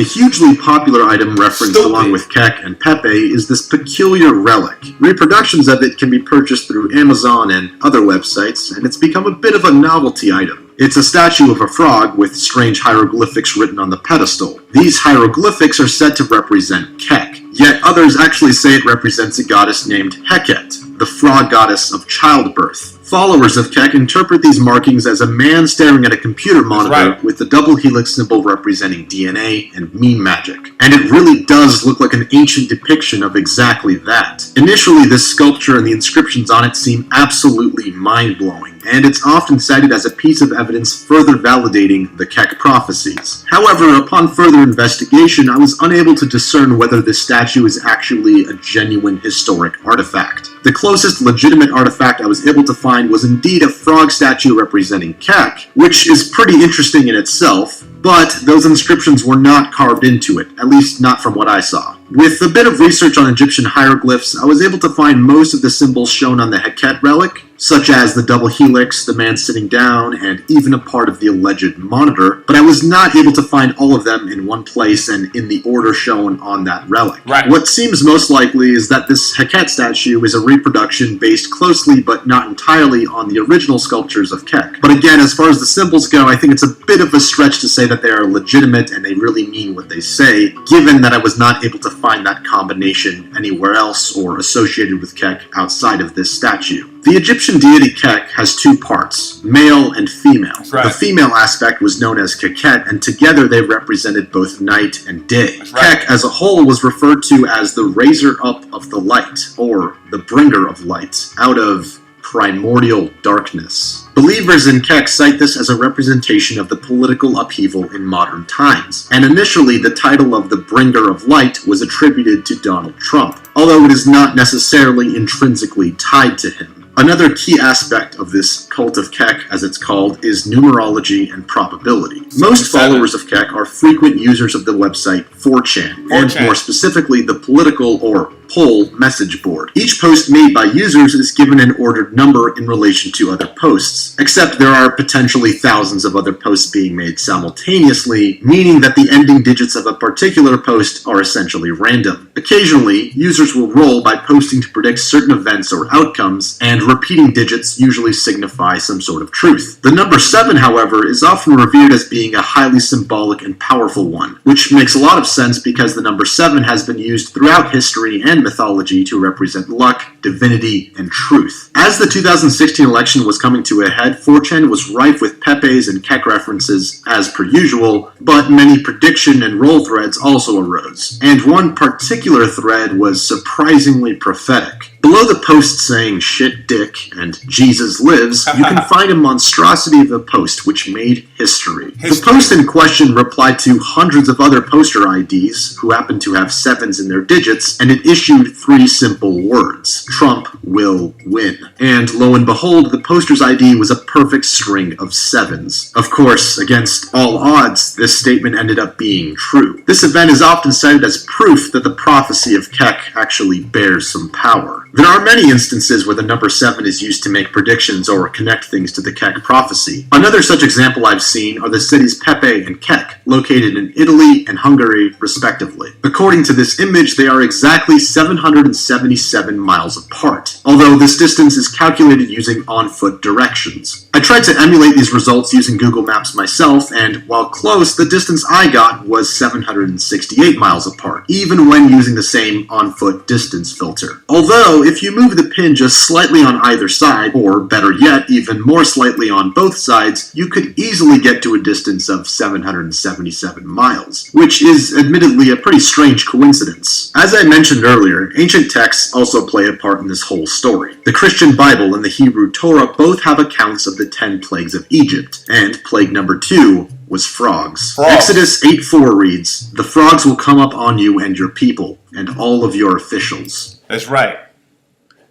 A hugely popular item referenced along with Kek and PePe is this peculiar relic. Reproductions of it can be purchased through Amazon and other websites, and it's become a bit of a novelty item. It's a statue of a frog with strange hieroglyphics written on the pedestal. These hieroglyphics are said to represent Kek, yet others actually say it represents a goddess named Heket, the frog goddess of childbirth. Followers of Kek interpret these markings as a man staring at a computer monitor with the double helix symbol representing DNA and meme magic. And it really does look like an ancient depiction of exactly that. Initially, this sculpture and the inscriptions on it seem absolutely mind-blowing, and it's often cited as a piece of evidence further validating the Kek prophecies. However, upon further investigation, I was unable to discern whether this statue is actually a genuine historic artifact. The closest legitimate artifact I was able to find was indeed a frog statue representing Kek, which is pretty interesting in itself, but those inscriptions were not carved into it, at least not from what I saw. With a bit of research on Egyptian hieroglyphs, I was able to find most of the symbols shown on the Heket relic, such as the double helix, the man sitting down, and even a part of the alleged monitor, but I was not able to find all of them in one place and in the order shown on that relic. What seems most likely is that this Heket statue is a reproduction based closely but not entirely on the original sculptures of Kek. But again, as far as the symbols go, I think it's a bit of a stretch to say that they are legitimate and they really mean what they say, given that I was not able to find that combination anywhere else or associated with Kek outside of this statue. The Egyptian deity Kek has two parts, male and female. The female aspect was known as Keket, and together they represented both night and day. Kek as a whole was referred to as the raiser up of the light, or the bringer of light, out of primordial darkness. Believers in Kek cite this as a representation of the political upheaval in modern times, and initially the title of the Bringer of Light was attributed to Donald Trump, although it is not necessarily intrinsically tied to him. Another key aspect of this cult of Kek, as it's called, is numerology and probability. Most followers of Kek are frequent users of the website 4chan, and more specifically the political or poll message board. Each post made by users is given an ordered number in relation to other posts, except there are potentially thousands of other posts being made simultaneously, meaning that the ending digits of a particular post are essentially random. Occasionally, users will roll by posting to predict certain events or outcomes, and repeating digits usually signify some sort of truth. The number 7, however, is often revered as being a highly symbolic and powerful one, which makes a lot of sense because the number 7 has been used throughout history and mythology to represent luck, divinity, and truth. As the 2016 election was coming to a head, 4chan was rife with PePes and Kek references as per usual, but many prediction and roll threads also arose, and one particular thread was surprisingly prophetic. Below the post saying shit dick and Jesus lives, you can find a monstrosity of a post which made history. The post in question replied to hundreds of other poster IDs who happened to have 7s in their digits, and it issued 3 simple words: Trump will win. And lo and behold, the poster's ID was a perfect string of 7s. Of course, against all odds, this statement ended up being true. This event is often cited as proof that the prophecy of Kek actually bears some power. There are many instances where the number 7 is used to make predictions or connect things to the Keck prophecy. Another such example I've seen are the cities PePe and Keck, located in Italy and Hungary, respectively. According to this image, they are exactly 777 miles apart, although this distance is calculated using on-foot directions. I tried to emulate these results using Google Maps myself, and while close, the distance I got was 768 miles apart, even when using the same on-foot distance filter. Although, if you move the pin just slightly on either side, or better yet, even more slightly on both sides, you could easily get to a distance of 777 miles, which is admittedly a pretty strange coincidence. As I mentioned earlier, ancient texts also play a part in this whole story. The Christian Bible and the Hebrew Torah both have accounts of the 10 plagues of Egypt, and plague number 2 was frogs. Exodus 8:4 reads, "The frogs will come up on you and your people, and all of your officials." That's right.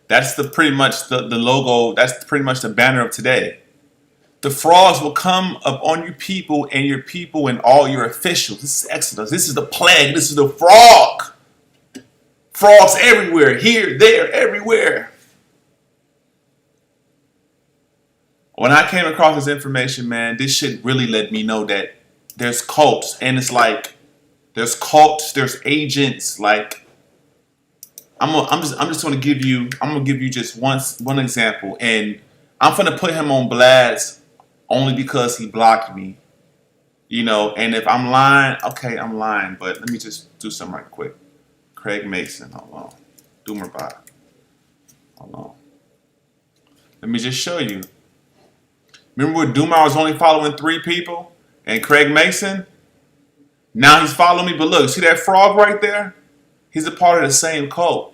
That's pretty much the logo. That's pretty much the banner of today. The frogs will come up on your people and all your officials. This is Exodus. This is the plague. This is the frog. Frogs everywhere. Here, there, everywhere. When I came across this information, man, this shit really let me know that there's cults. And it's like, there's cults, there's agents, like, I'm just gonna give you just one example, and I'm gonna put him on blast only because he blocked me, you know. And if I'm lying, okay, I'm lying, but let me just do something right quick. Craig Mason, hold on. Lbry, hold on. Let me just show you. Remember when Lbry was only following 3 people, and Craig Mason? Now he's following me, but look, see that frog right there? He's a part of the same cult.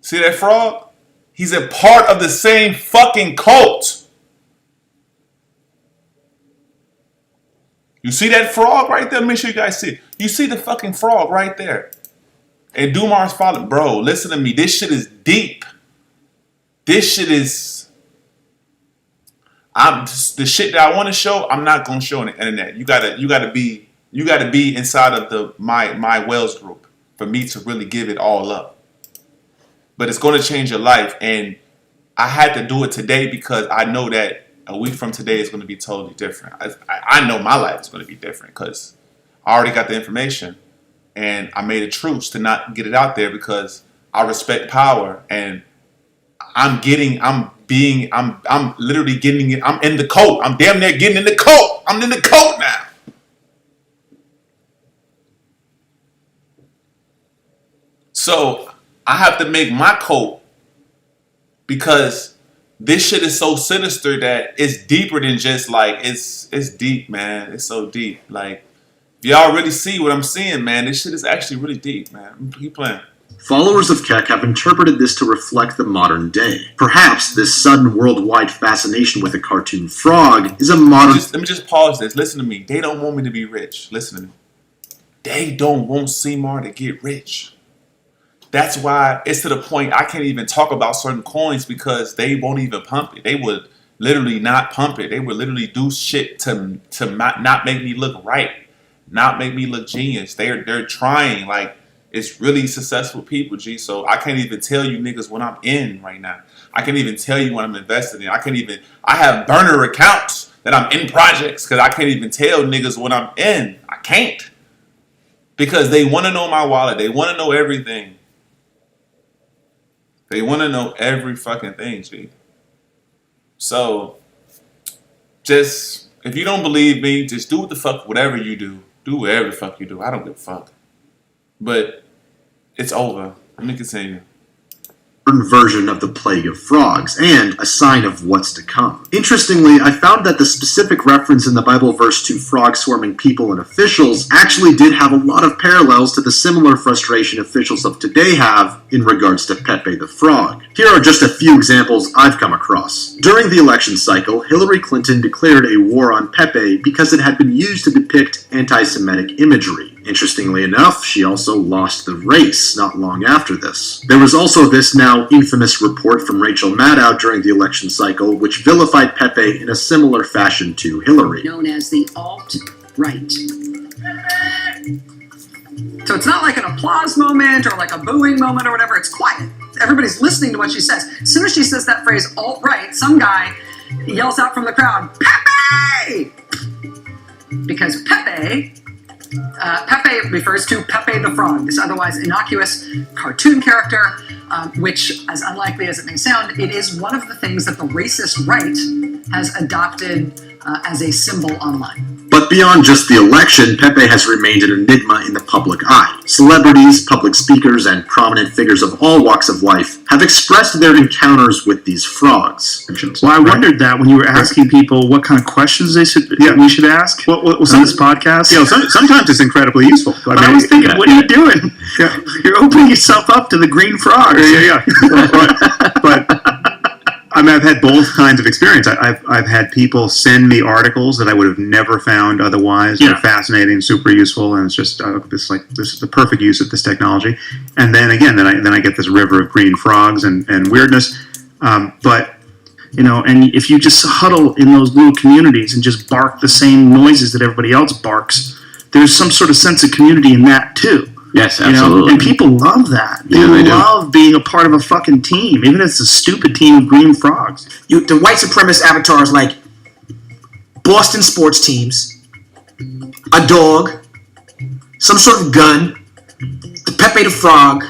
See that frog? He's a part of the same fucking cult. You see that frog right there? Make sure you guys see it. You see the fucking frog right there. And Lbry's following. Bro, listen to me. This shit is deep. This shit is... the shit that I want to show, I'm not gonna show on the internet. You gotta be inside of my Wells group for me to really give it all up. But it's gonna change your life, and I had to do it today because I know that a week from today is gonna be totally different. I know my life is gonna be different because I already got the information, and I made a truce to not get it out there because I respect power, and I'm literally getting it. I'm in the cult. I'm damn near getting in the cult. I'm in the cult now. So I have to make my cult because this shit is so sinister that it's deeper than just like, it's deep, man. It's so deep. Like, if y'all really see what I'm seeing, man, this shit is actually really deep, man. Keep playing. Followers of Keck have interpreted this to reflect the modern day. Perhaps this sudden worldwide fascination with a cartoon frog is a modern... Let me just pause this. Listen to me. They don't want me to be rich. Listen to me. They don't want Cimr to get rich. That's why it's to the point I can't even talk about certain coins because they won't even pump it. They would literally not pump it. They would literally do shit to not make me look right, not make me look genius. They're trying, like, it's really successful people, G. So I can't even tell you niggas what I'm in right now. I can't even tell you what I'm invested in. I have burner accounts that I'm in projects because I can't even tell niggas what I'm in. I can't. Because they want to know my wallet. They want to know everything. They want to know every fucking thing, G. So, just, if you don't believe me, just do what the fuck, whatever you do. Do whatever the fuck you do. I don't give a fuck. But it's over. Let me continue. Version of the plague of frogs, and a sign of what's to come. Interestingly, I found that the specific reference in the Bible verse to frogs swarming people and officials actually did have a lot of parallels to the similar frustration officials of today have in regards to PePe the frog. Here are just a few examples I've come across. During the election cycle, Hillary Clinton declared a war on PePe because it had been used to depict anti-Semitic imagery. Interestingly enough, she also lost the race not long after this. There was also this now infamous report from Rachel Maddow during the election cycle, which vilified PePe in a similar fashion to Hillary. Known as the alt-right. So it's not like an applause moment or like a booing moment or whatever, it's quiet. everybody's listening to what she says. As soon as she says that phrase, alt-right, some guy yells out from the crowd, Pepe! Because Pepe refers to Pepe the Frog, this otherwise innocuous cartoon character, which, as unlikely as it may sound, it is one of the things that the racist right has adopted as a symbol online. But beyond just the election, Pepe has remained an enigma in the public eye. Celebrities, public speakers, and prominent figures of all walks of life have expressed their encounters with these frogs. Well, I wondered that when you were asking people what kind of questions we should ask on this podcast. Sometimes it's incredibly useful. I was thinking, what are you doing? You're opening yourself up to the green frogs. But I mean, I've had both kinds of experience. I've had people send me articles that I would have never found otherwise. They're fascinating, super useful, and it's just this is the perfect use of this technology. And then again, then I get this river of green frogs and weirdness. But and if you just huddle in those little communities and just bark the same noises that everybody else barks, there's some sort of sense of community in that too. Yes, absolutely. And people love that. They love being a part of a fucking team, even if it's a stupid team of green frogs. The white supremacist avatars like Boston sports teams, a dog, some sort of gun, the Pepe the Frog.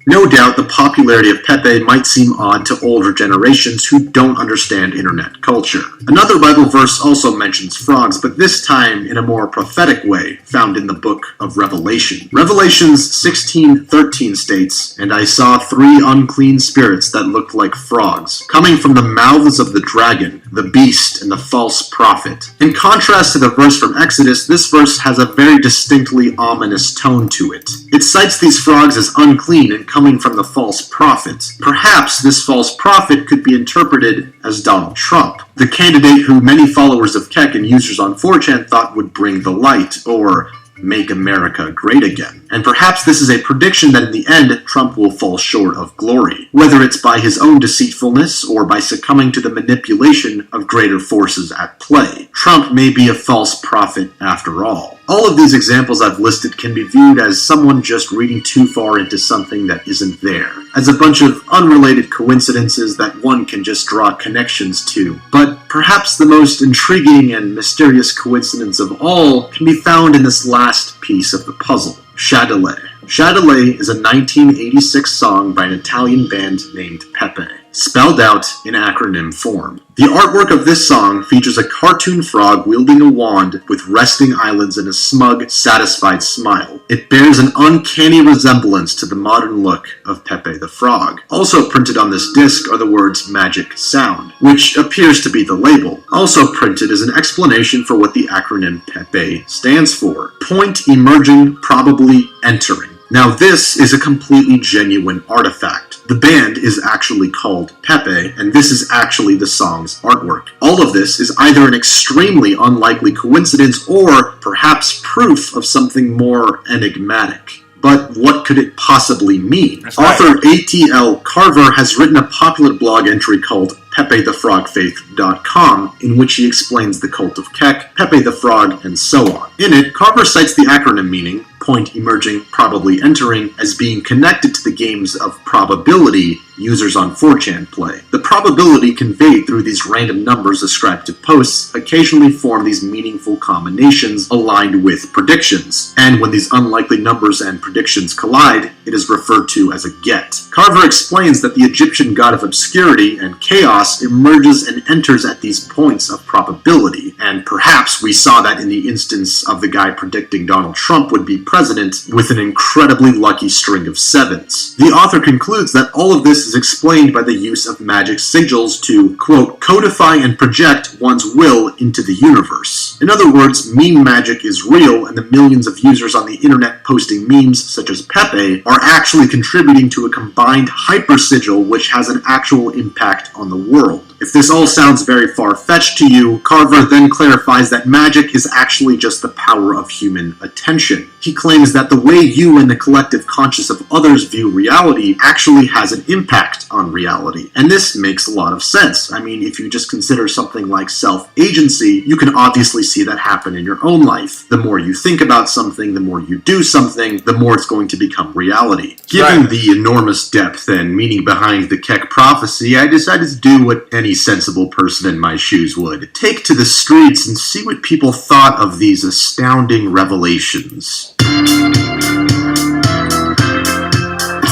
No doubt the popularity of Pepe might seem odd to older generations who don't understand internet culture. Another Bible verse also mentions frogs, but this time in a more prophetic way, found in the book of Revelation. Revelations 16:13 states, "And I saw 3 unclean spirits that looked like frogs, coming from the mouths of the dragon, the beast, and the false prophet." In contrast to the verse from Exodus, this verse has a very distinctly ominous tone to it. It cites these frogs as unclean and coming from the false prophet. Perhaps this false prophet could be interpreted as Donald Trump, the candidate who many followers of Keck and users on 4chan thought would bring the light, or make America great again. And perhaps this is a prediction that in the end, Trump will fall short of glory, whether it's by his own deceitfulness or by succumbing to the manipulation of greater forces at play. Trump may be a false prophet after all. All of these examples I've listed can be viewed as someone just reading too far into something that isn't there, as a bunch of unrelated coincidences that one can just draw connections to. But perhaps the most intriguing and mysterious coincidence of all can be found in this last piece of the puzzle, Chatelet. Chatelet is a 1986 song by an Italian band named Pepe, spelled out in acronym form. The artwork of this song features a cartoon frog wielding a wand with resting eyelids and a smug, satisfied smile. It bears an uncanny resemblance to the modern look of Pepe the Frog. Also printed on this disc are the words Magic Sound, which appears to be the label. Also printed is an explanation for what the acronym Pepe stands for. Point emerging, probably entering. Now this is a completely genuine artifact. The band is actually called Pepe, and this is actually the song's artwork. All of this is either an extremely unlikely coincidence or perhaps proof of something more enigmatic. But what could it possibly mean? Author A.T.L. Carver has written a popular blog entry called PePeTheFrogFaith.com, in which he explains the cult of Keck, Pepe the Frog, and so on. In it, Carver cites the acronym meaning, point emerging, probably entering, as being connected to the games of probability users on 4chan play. The probability conveyed through these random numbers ascribed to posts occasionally form these meaningful combinations aligned with predictions, and when these unlikely numbers and predictions collide, it is referred to as a get. Carver explains that the Egyptian god of obscurity and chaos emerges and enters at these points of probability, and perhaps we saw that in the instance of the guy predicting Donald Trump would be president with an incredibly lucky string of sevens. The author concludes that all of this is explained by the use of magic sigils to, quote, codify and project one's will into the universe. In other words, meme magic is real, and the millions of users on the internet posting memes such as Pepe are actually contributing to a combined hyper sigil which has an actual impact on the world. If this all sounds very far-fetched to you, Carver then clarifies that magic is actually just the power of human attention. He claims that the way you and the collective conscious of others view reality actually has an impact on reality. And this makes a lot of sense. I mean, if you just consider something like self-agency, you can obviously see that happen in your own life. The more you think about something, the more you do something, the more it's going to become reality. Given the enormous depth and meaning behind the Keck prophecy, I decided to do what any sensible person in my shoes would. Take to the streets and see what people thought of these astounding revelations. It's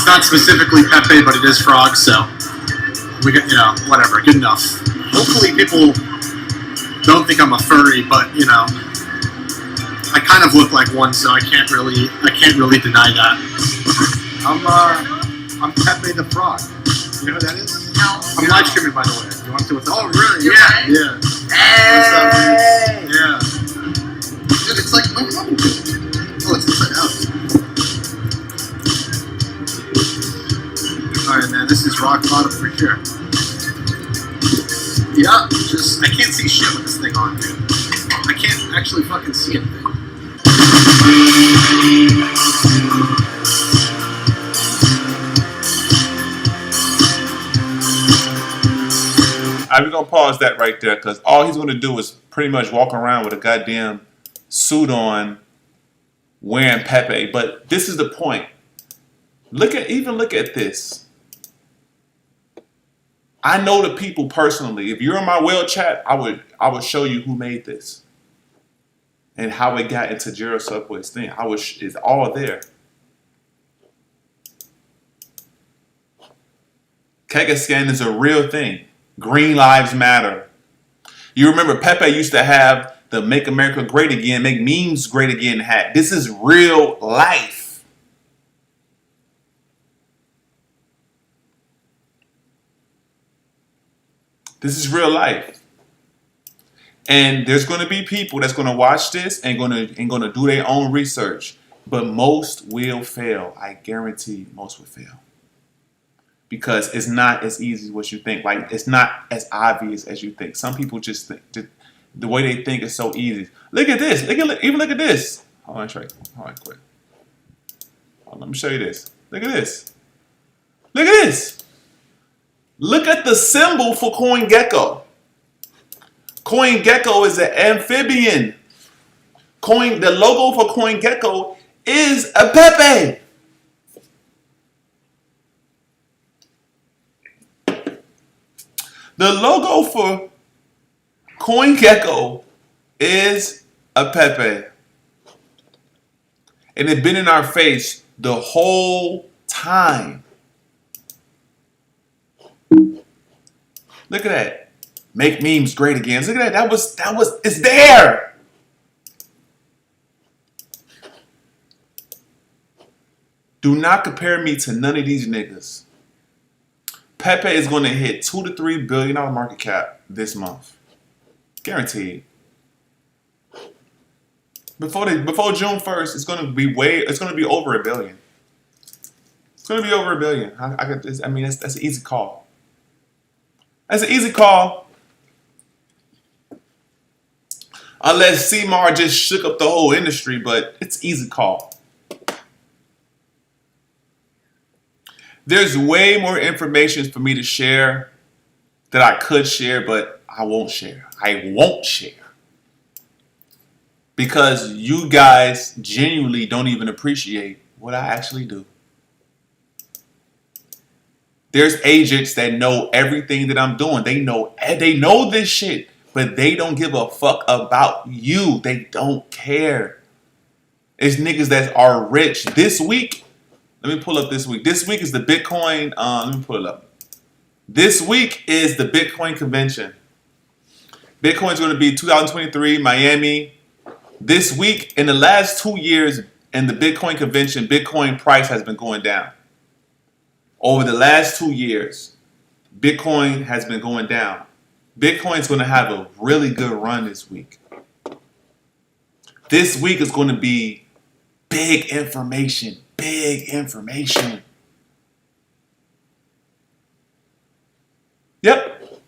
not specifically PePe, but it is Frog, so we get, whatever, good enough. Hopefully people don't think I'm a furry, but I kind of look like one, so I can't really deny that. I'm PePe the Frog. You know who that is? No. I'm live streaming, by the way. You want to? Oh, really? Yeah. Yeah. Hey! Yeah. Dude, it's like my mom. Oh, it's inside out. Alright, man, this is rock bottom for sure. Yeah, I can't see shit with this thing on, dude. I can't actually fucking see anything. We're going to pause that right there because all he's going to do is pretty much walk around with a goddamn suit on wearing PePe. But this is the point. Look at this. I know the people personally. If you're in my whale chat, I would show you who made this and how it got into Jiro Subway's thing. It's all there. Kegascan is a real thing. Green Lives Matter. You remember PePe used to have the Make America Great Again, Make Memes Great Again hat. This is real life. This is real life. And there's going to be people that's going to watch this and going to do their own research. But most will fail. I guarantee most will fail. Because it's not as easy as what you think. Like, it's not as obvious as you think. Some people just think, the way they think is so easy. Look at this. Even look at this. Hold on, Trey. Hold on, quick. Let me show you this. Look at this. Look at this. Look at the symbol for CoinGecko. CoinGecko is an amphibian. The logo for CoinGecko is a PePe. The logo for CoinGecko is a PePe. And it's been in our face the whole time. Look at that. Make memes great again. Look at that. It's there. Do not compare me to none of these niggas. PePe is going to hit $2 to $3 billion market cap this month. Guaranteed. Before June 1st, it's going to be over $1 billion. It's going to be over $1 billion. That's an easy call. That's an easy call. Unless Cimr just shook up the whole industry, but it's easy call. There's way more information for me to share that I could share, but I won't share. I won't share. Because you guys genuinely don't even appreciate what I actually do. There's agents that know everything that I'm doing. They know this shit, but they don't give a fuck about you. They don't care. It's niggas that are rich. This week, let me pull up this week. This week is the Bitcoin. Let me pull it up. This week is the Bitcoin convention. Bitcoin's going to be 2023, Miami. This week, in the last 2 years, in the Bitcoin convention, Bitcoin price has been going down. Over the last 2 years, Bitcoin has been going down. Bitcoin's going to have a really good run this week. This week is going to be big information. Big information. Yep.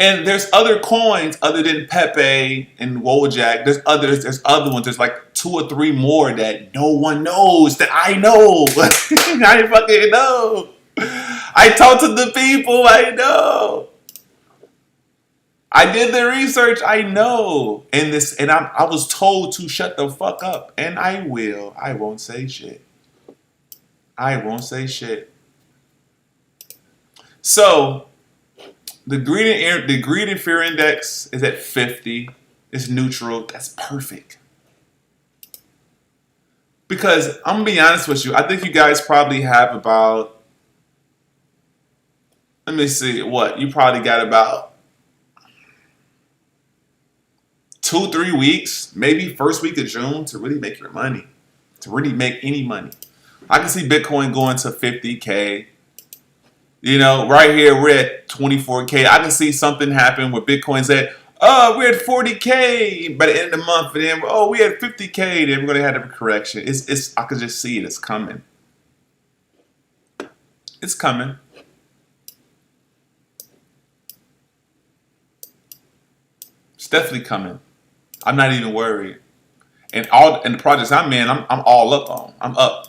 And there's other coins other than PePe and Wojak. There's other ones. There's like 2 or 3 more that no one knows that I know. I fucking know. I talk to the people I know. I did the research, I know. And I was told to shut the fuck up. And I will. I won't say shit. I won't say shit. So the greed and fear index is at 50. It's neutral. That's perfect. Because I'm gonna be honest with you, I think you guys probably have about, let me see, what? You probably got about 2-3 weeks, maybe first week of June, to really make your money, to really make any money. I can see Bitcoin going to 50K. You know, right here we're at 24K. I can see something happen where Bitcoin's at, we're at 40K by the end of the month, and then we at 50K. Then we're gonna have a correction. It's I can just see it. It's coming. It's coming. It's definitely coming. I'm not even worried. And the projects I'm in, I'm all up on. I'm up.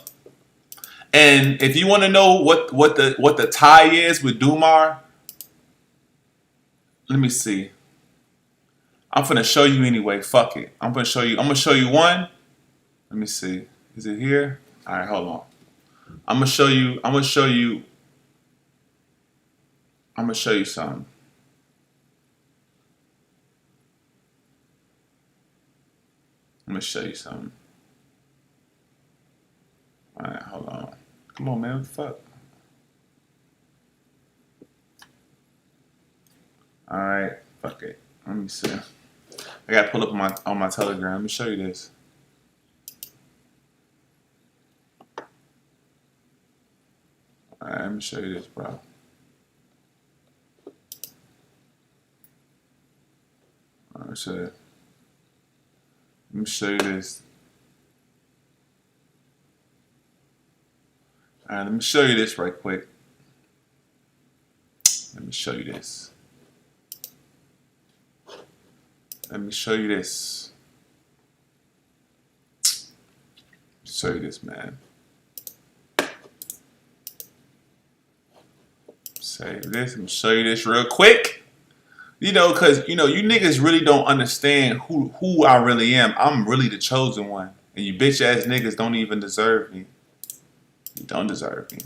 And if you want to know what the tie is with Dumar, let me see. I'm finna show you anyway. Fuck it. I'm gonna show you one. Let me see. Is it here? All right, hold on. I'm gonna show you something. I'm gonna show you something. All right, hold on. Come on, man. What the fuck? All right, fuck it. Let me see. I gotta pull up on my Telegram. Let me show you this. All right, let me show you this, bro. All right, let me show you this. All right, let me show you this right quick. Let me show you this. Let me show you this. Show you this, man. Save this. Let me show you this real quick. You know, cause you niggas really don't understand who I really am. I'm really the chosen one, and you bitch ass niggas don't even deserve me. You don't deserve me.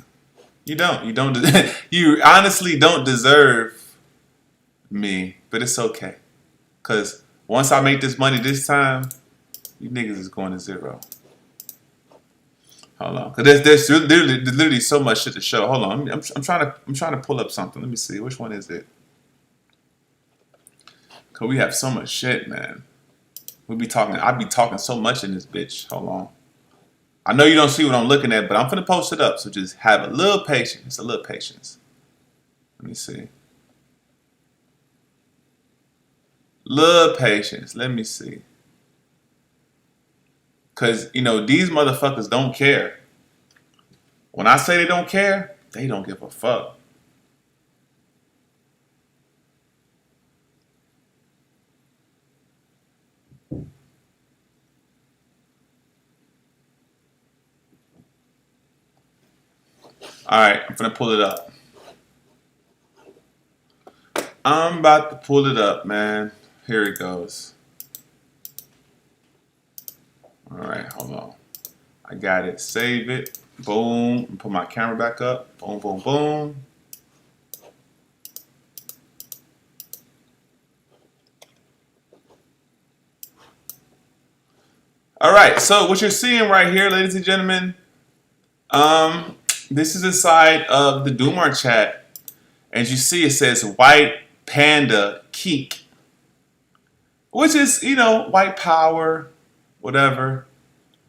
You don't. You honestly don't deserve me, but it's okay. Cause once I make this money this time, you niggas is going to zero. Hold on, cause there's literally so much shit to show. Hold on, I'm trying to pull up something. Let me see, which one is it? Cause we have so much shit, man. I be talking so much in this bitch. Hold on. I know you don't see what I'm looking at, but I'm finna post it up. So just have a little patience. Just a little patience. Let me see. Little patience. Let me see. Cause these motherfuckers don't care. When I say they don't care, they don't give a fuck. All right, I'm gonna pull it up. I'm about to pull it up, man. Here it goes. All right, hold on. I got it. Save it. Boom. Put my camera back up. Boom, boom, boom. All right, so what you're seeing right here, ladies and gentlemen, this is inside of the Dumar chat. As you see, it says White Panda Keek, which is, white power, whatever.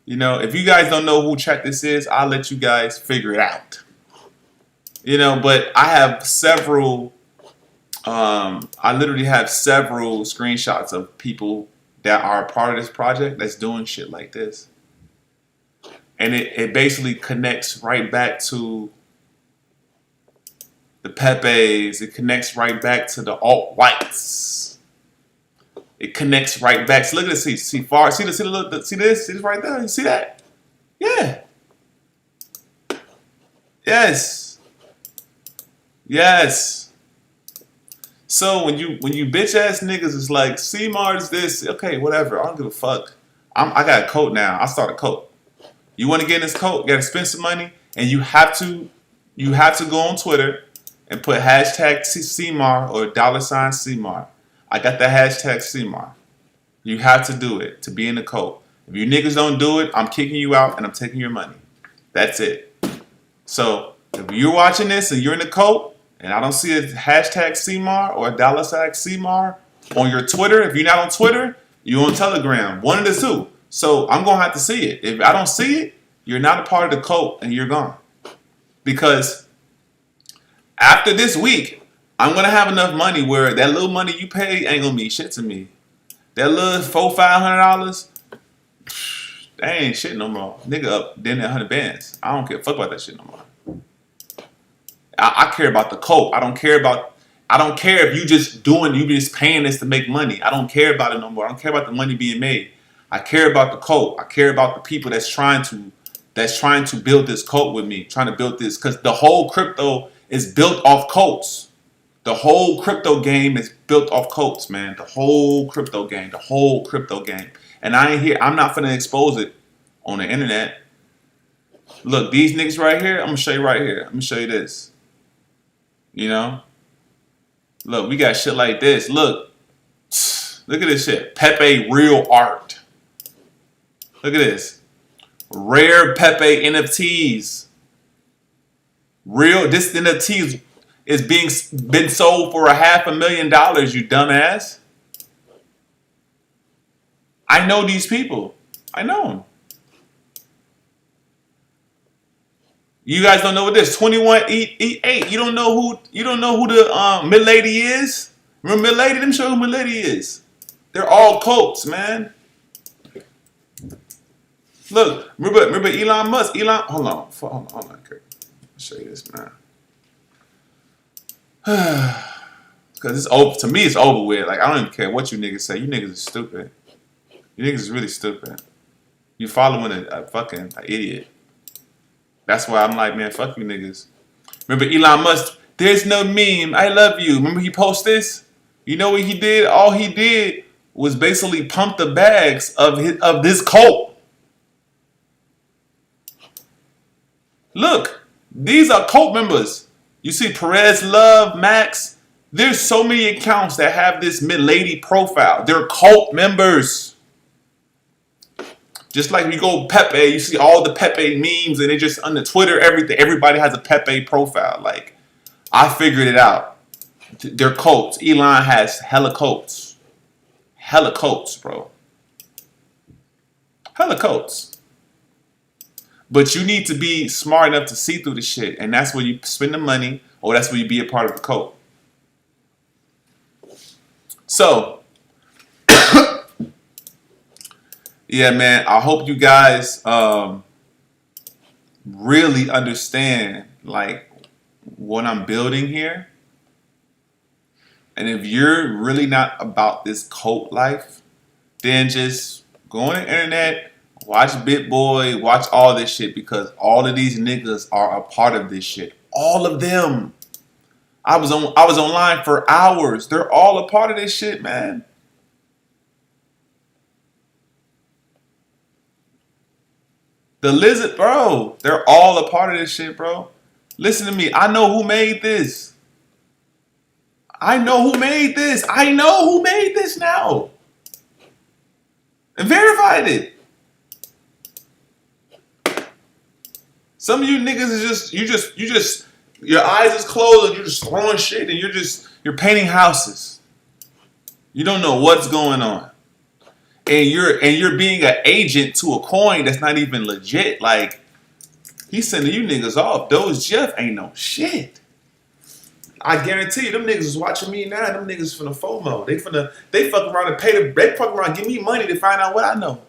If you guys don't know who chat this is, I'll let you guys figure it out. But I have several, I literally have several screenshots of people that are a part of this project that's doing shit like this. And it basically connects right back to the PePes. It connects right back to the alt whites. It connects right back. So look at this. See far. See this right there. You see that? Yeah. Yes. Yes. So when you bitch ass niggas is like Cimr is this, okay, whatever. I don't give a fuck. I got a code now. I start a code. You want to get in this code? You got to spend some money, and you have to go on Twitter and put hashtag Cimr or $Cimr. I got the hashtag Cimr. You have to do it to be in the code. If you niggas don't do it, I'm kicking you out and I'm taking your money. That's it. So if you're watching this and you're in the code and I don't see a hashtag Cimr or a $Cimr on your Twitter, if you're not on Twitter, you're on Telegram. One of the two. So I'm going to have to see it. If I don't see it, you're not a part of the cult and you're gone. Because after this week, I'm going to have enough money where that little money you pay ain't going to mean shit to me. That little $400-$500, that ain't shit no more. Nigga up then 100 bands. I don't give a fuck about that shit no more. I care about the cult. I don't care if you just paying this to make money. I don't care about it no more. I don't care about the money being made. I care about the cult. I care about the people that's trying to build this cult with me, trying to build this, because the whole crypto is built off cults. The whole crypto game is built off cults, man. The whole crypto game. And I'm not finna expose it on the internet. Look, these niggas right here, I'm gonna show you right here. I'm gonna show you this. You know? Look, we got shit like this. Look at this shit. PePe real art. Look at this. Rare PePe NFTs. This NFT is been sold for $500,000, you dumbass. I know these people. I know them. You guys don't know what this 21E8. You don't know who the mid lady is? Remember mid lady? Let me show you who mid lady is. They're all cults, man. Look, remember Elon Musk? Hold on. I'll show you this, man. Because it's over. To me, it's over with. Like, I don't even care what you niggas say. You niggas are stupid. You niggas is really stupid. You following a fucking idiot. That's why I'm like, man, fuck you niggas. Remember Elon Musk? There's no meme. I love you. Remember he posted this? You know what he did? All he did was basically pump the bags of this cult. Look, these are cult members. You see Perez Love, Max. There's so many accounts that have this mid-lady profile. They're cult members. Just like you go PePe, you see all the PePe memes and it just on the Twitter, everything. Everybody has a PePe profile. Like, I figured it out. They're cults. Elon has hella cults. Hella cults, bro. Hella cults. But you need to be smart enough to see through the shit. And that's where you spend the money, or that's where you be a part of the cult. So, yeah, man, I hope you guys really understand, like, what I'm building here. And if you're really not about this cult life, then just go on the internet, watch BitBoy, watch all this shit, because all of these niggas are a part of this shit. All of them. I was online for hours. They're all a part of this shit, man. The lizard, bro. They're all a part of this shit, bro. Listen to me. I know who made this. I know who made this. I know who made this now. And verified it. Some of you niggas is just your eyes is closed and you're just throwing shit and you're painting houses. You don't know what's going on. And you're being an agent to a coin that's not even legit. Like, he's sending you niggas off. Those Jeff ain't no shit. I guarantee you, them niggas is watching me now. Them niggas finna FOMO. They fuck around and they fuck around and give me money to find out what I know.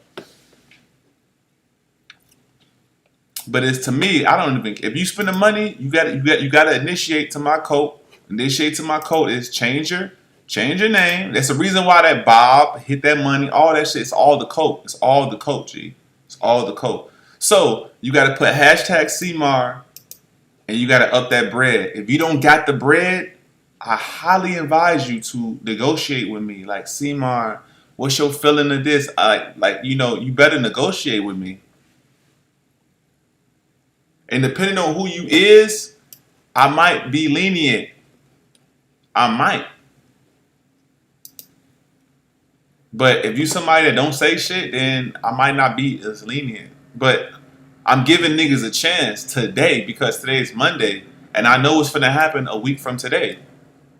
But it's to me, I don't even. If you spend the money, you got to initiate to my code. Initiate to my code is change your name. That's the reason why that Bob hit that money. All that shit. It's all the code. It's all the code, G. It's all the code. So you got to put hashtag Cimr, and you got to up that bread. If you don't got the bread, I highly advise you to negotiate with me. Like, Cimr, what's your feeling of this? You better negotiate with me. And depending on who you is, I might be lenient. I might. But if you somebody that don't say shit, then I might not be as lenient. But I'm giving niggas a chance today because today's Monday. And I know it's finna happen a week from today.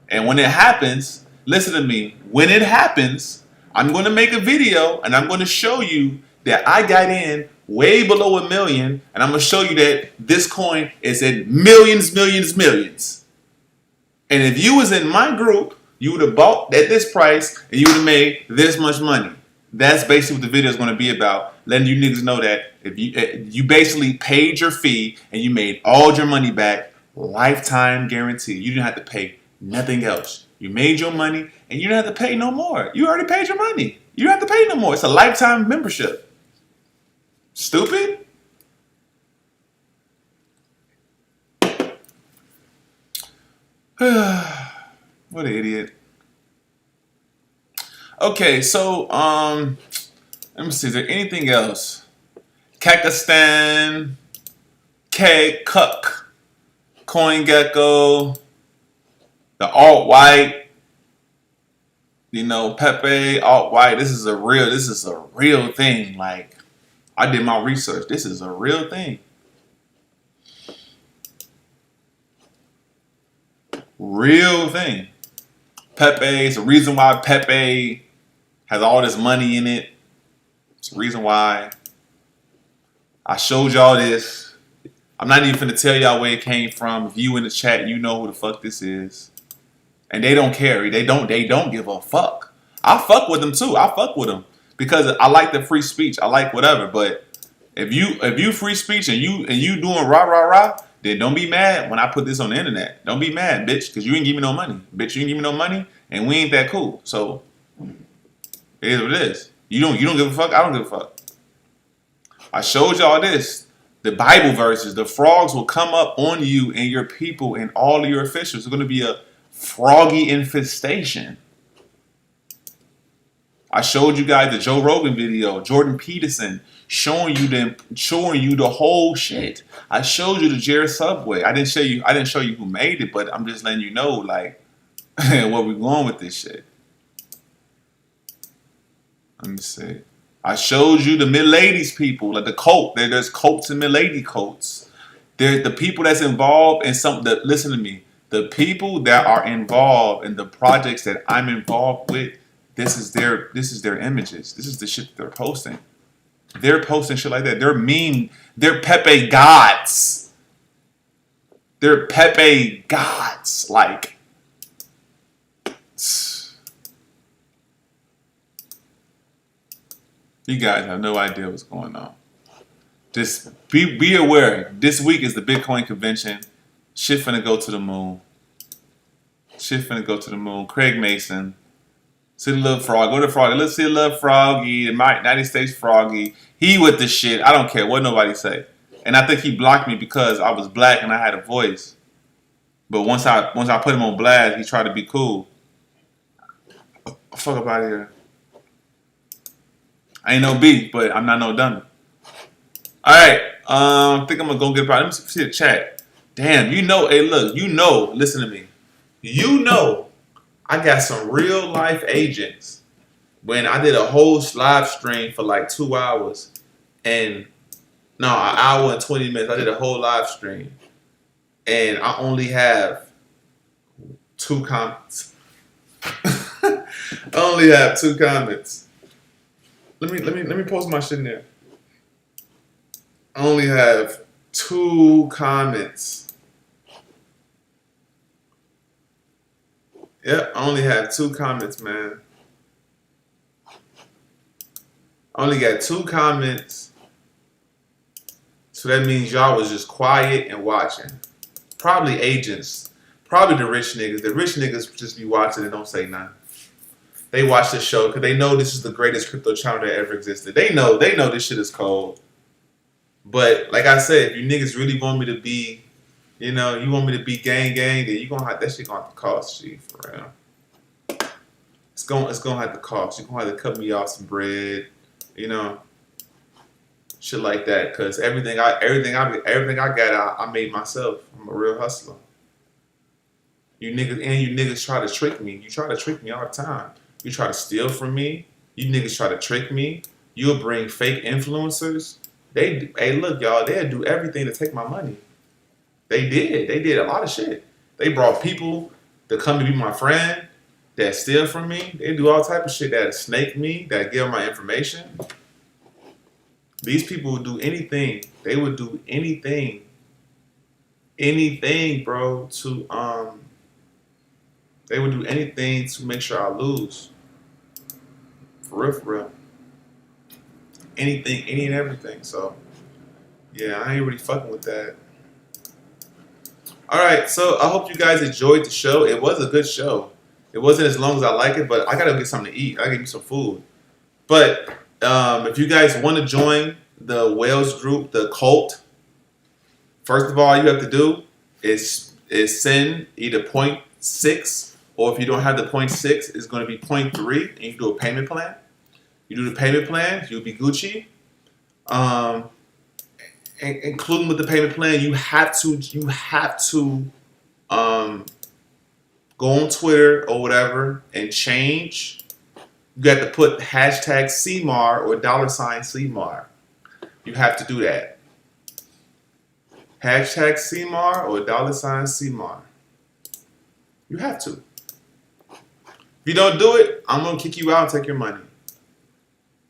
And when it happens, listen to me. When it happens, I'm going to make a video and I'm going to show you that I got in way below $1 million, and I'm gonna show you that this coin is at millions. And if you was in my group, you would have bought at this price and you would have made this much money. That's basically what the video is going to be about, letting you niggas know that if you basically paid your fee and you made all your money back, lifetime guarantee. You didn't have to pay nothing else. You made your money and you don't have to pay no more. You already paid your money. You don't have to pay no more. It's a lifetime membership. Stupid? What an idiot. Okay, so let me see, is there anything else? Kakistan, Cuck, CoinGecko, the alt-white, PePe, alt-white. This is a real thing. Like, I did my research. This is a real thing. Real thing. PePe, it's the reason why PePe has all this money in it. It's the reason why I showed y'all this. I'm not even finna tell y'all where it came from. If you in the chat, you know who the fuck this is. And they don't care. They don't give a fuck. I fuck with them too. I fuck with them. Because I like the free speech. I like whatever. But if you free speech and you doing rah, then don't be mad when I put this on the internet. Don't be mad, bitch, because you ain't give me no money. Bitch, you ain't give me no money, and we ain't that cool. So it is what it is. You don't give a fuck. I don't give a fuck. I showed y'all this. The Bible verses. The frogs will come up on you and your people and all of your officials. It's going to be a froggy infestation. I showed you guys the Joe Rogan video, Jordan Peterson, showing you the whole shit. I showed you the Jared Subway. I didn't show you who made it, but I'm just letting you know, like, where we're going with this shit. Let me see. I showed you the mid-ladies people, like the cult. There's cults and mid-lady cults. There's the people that's involved in something. Listen to me. The people that are involved in the projects that I'm involved with, this is their images. This is the shit that they're posting. They're posting shit like that. They're mean. They're PePe gods. They're PePe gods. Like, you guys have no idea what's going on. Just be aware. This week is the Bitcoin convention. Shit finna go to the moon. Shit finna go to the moon. Craig Mason. See the little frog. Go to Froggy. Let's see the little Froggy. The United States Froggy. He with the shit. I don't care what nobody say. And I think he blocked me because I was black and I had a voice. But once I put him on blast, he tried to be cool. Fuck up out of here. I ain't no beef, but I'm not no dummy. Alright. I think I'm gonna go get about. Let me see the chat. Damn, hey look, listen to me. I got some real life agents. When I did a whole live stream for like 2 hours, an hour and 20 minutes. I did a whole live stream, and I only have 2 comments. I only have 2 comments. Let me post my shit in there. I only have 2 comments. Yep, I only have 2 comments, man. I only got 2 comments. So that means y'all was just quiet and watching. Probably agents. Probably the rich niggas. The rich niggas just be watching and don't say nothing. They watch this show because they know this is the greatest crypto channel that ever existed. They know this shit is cold. But like I said, if you niggas really want me to be, you want me to be gang, then you gonna have that shit gonna have to cost you for real. It's gonna have to cost. You're gonna have to cut me off some bread, shit like that. Cause everything I got, I made myself. I'm a real hustler. You niggas try to trick me. You try to trick me all the time. You try to steal from me. You niggas try to trick me. You'll bring fake influencers. Hey, look, y'all, they'll do everything to take my money. They did a lot of shit. They brought people to come to be my friend that steal from me. They do all type of shit that snake me, that give my information. These people would do anything. They would do anything, bro, they would do anything to make sure I lose. For real. Anything, any and everything. So, yeah, I ain't really fucking with that. Alright, so I hope you guys enjoyed the show. It was a good show. It wasn't as long as I like it, but I gotta get something to eat. I gotta get me some food. But if you guys want to join the Whales group, the cult, first of all you have to do is send either 0.6, or if you don't have the 0.6, it's going to be 0.3, and you do a payment plan. You do the payment plan, you'll be Gucci. Including with the payment plan, you have to go on Twitter or whatever and change. You got to put hashtag Cimr or $Cimr. You have to do that. Hashtag Cimr or $Cimr. You have to. If you don't do it, I'm gonna kick you out and take your money.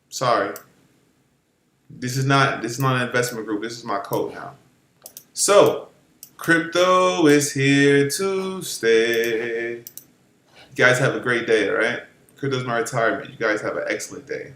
Sorry. This is not an investment group. This is my code now. So, crypto is here to stay. You guys have a great day, all right? Crypto's my retirement. You guys have an excellent day.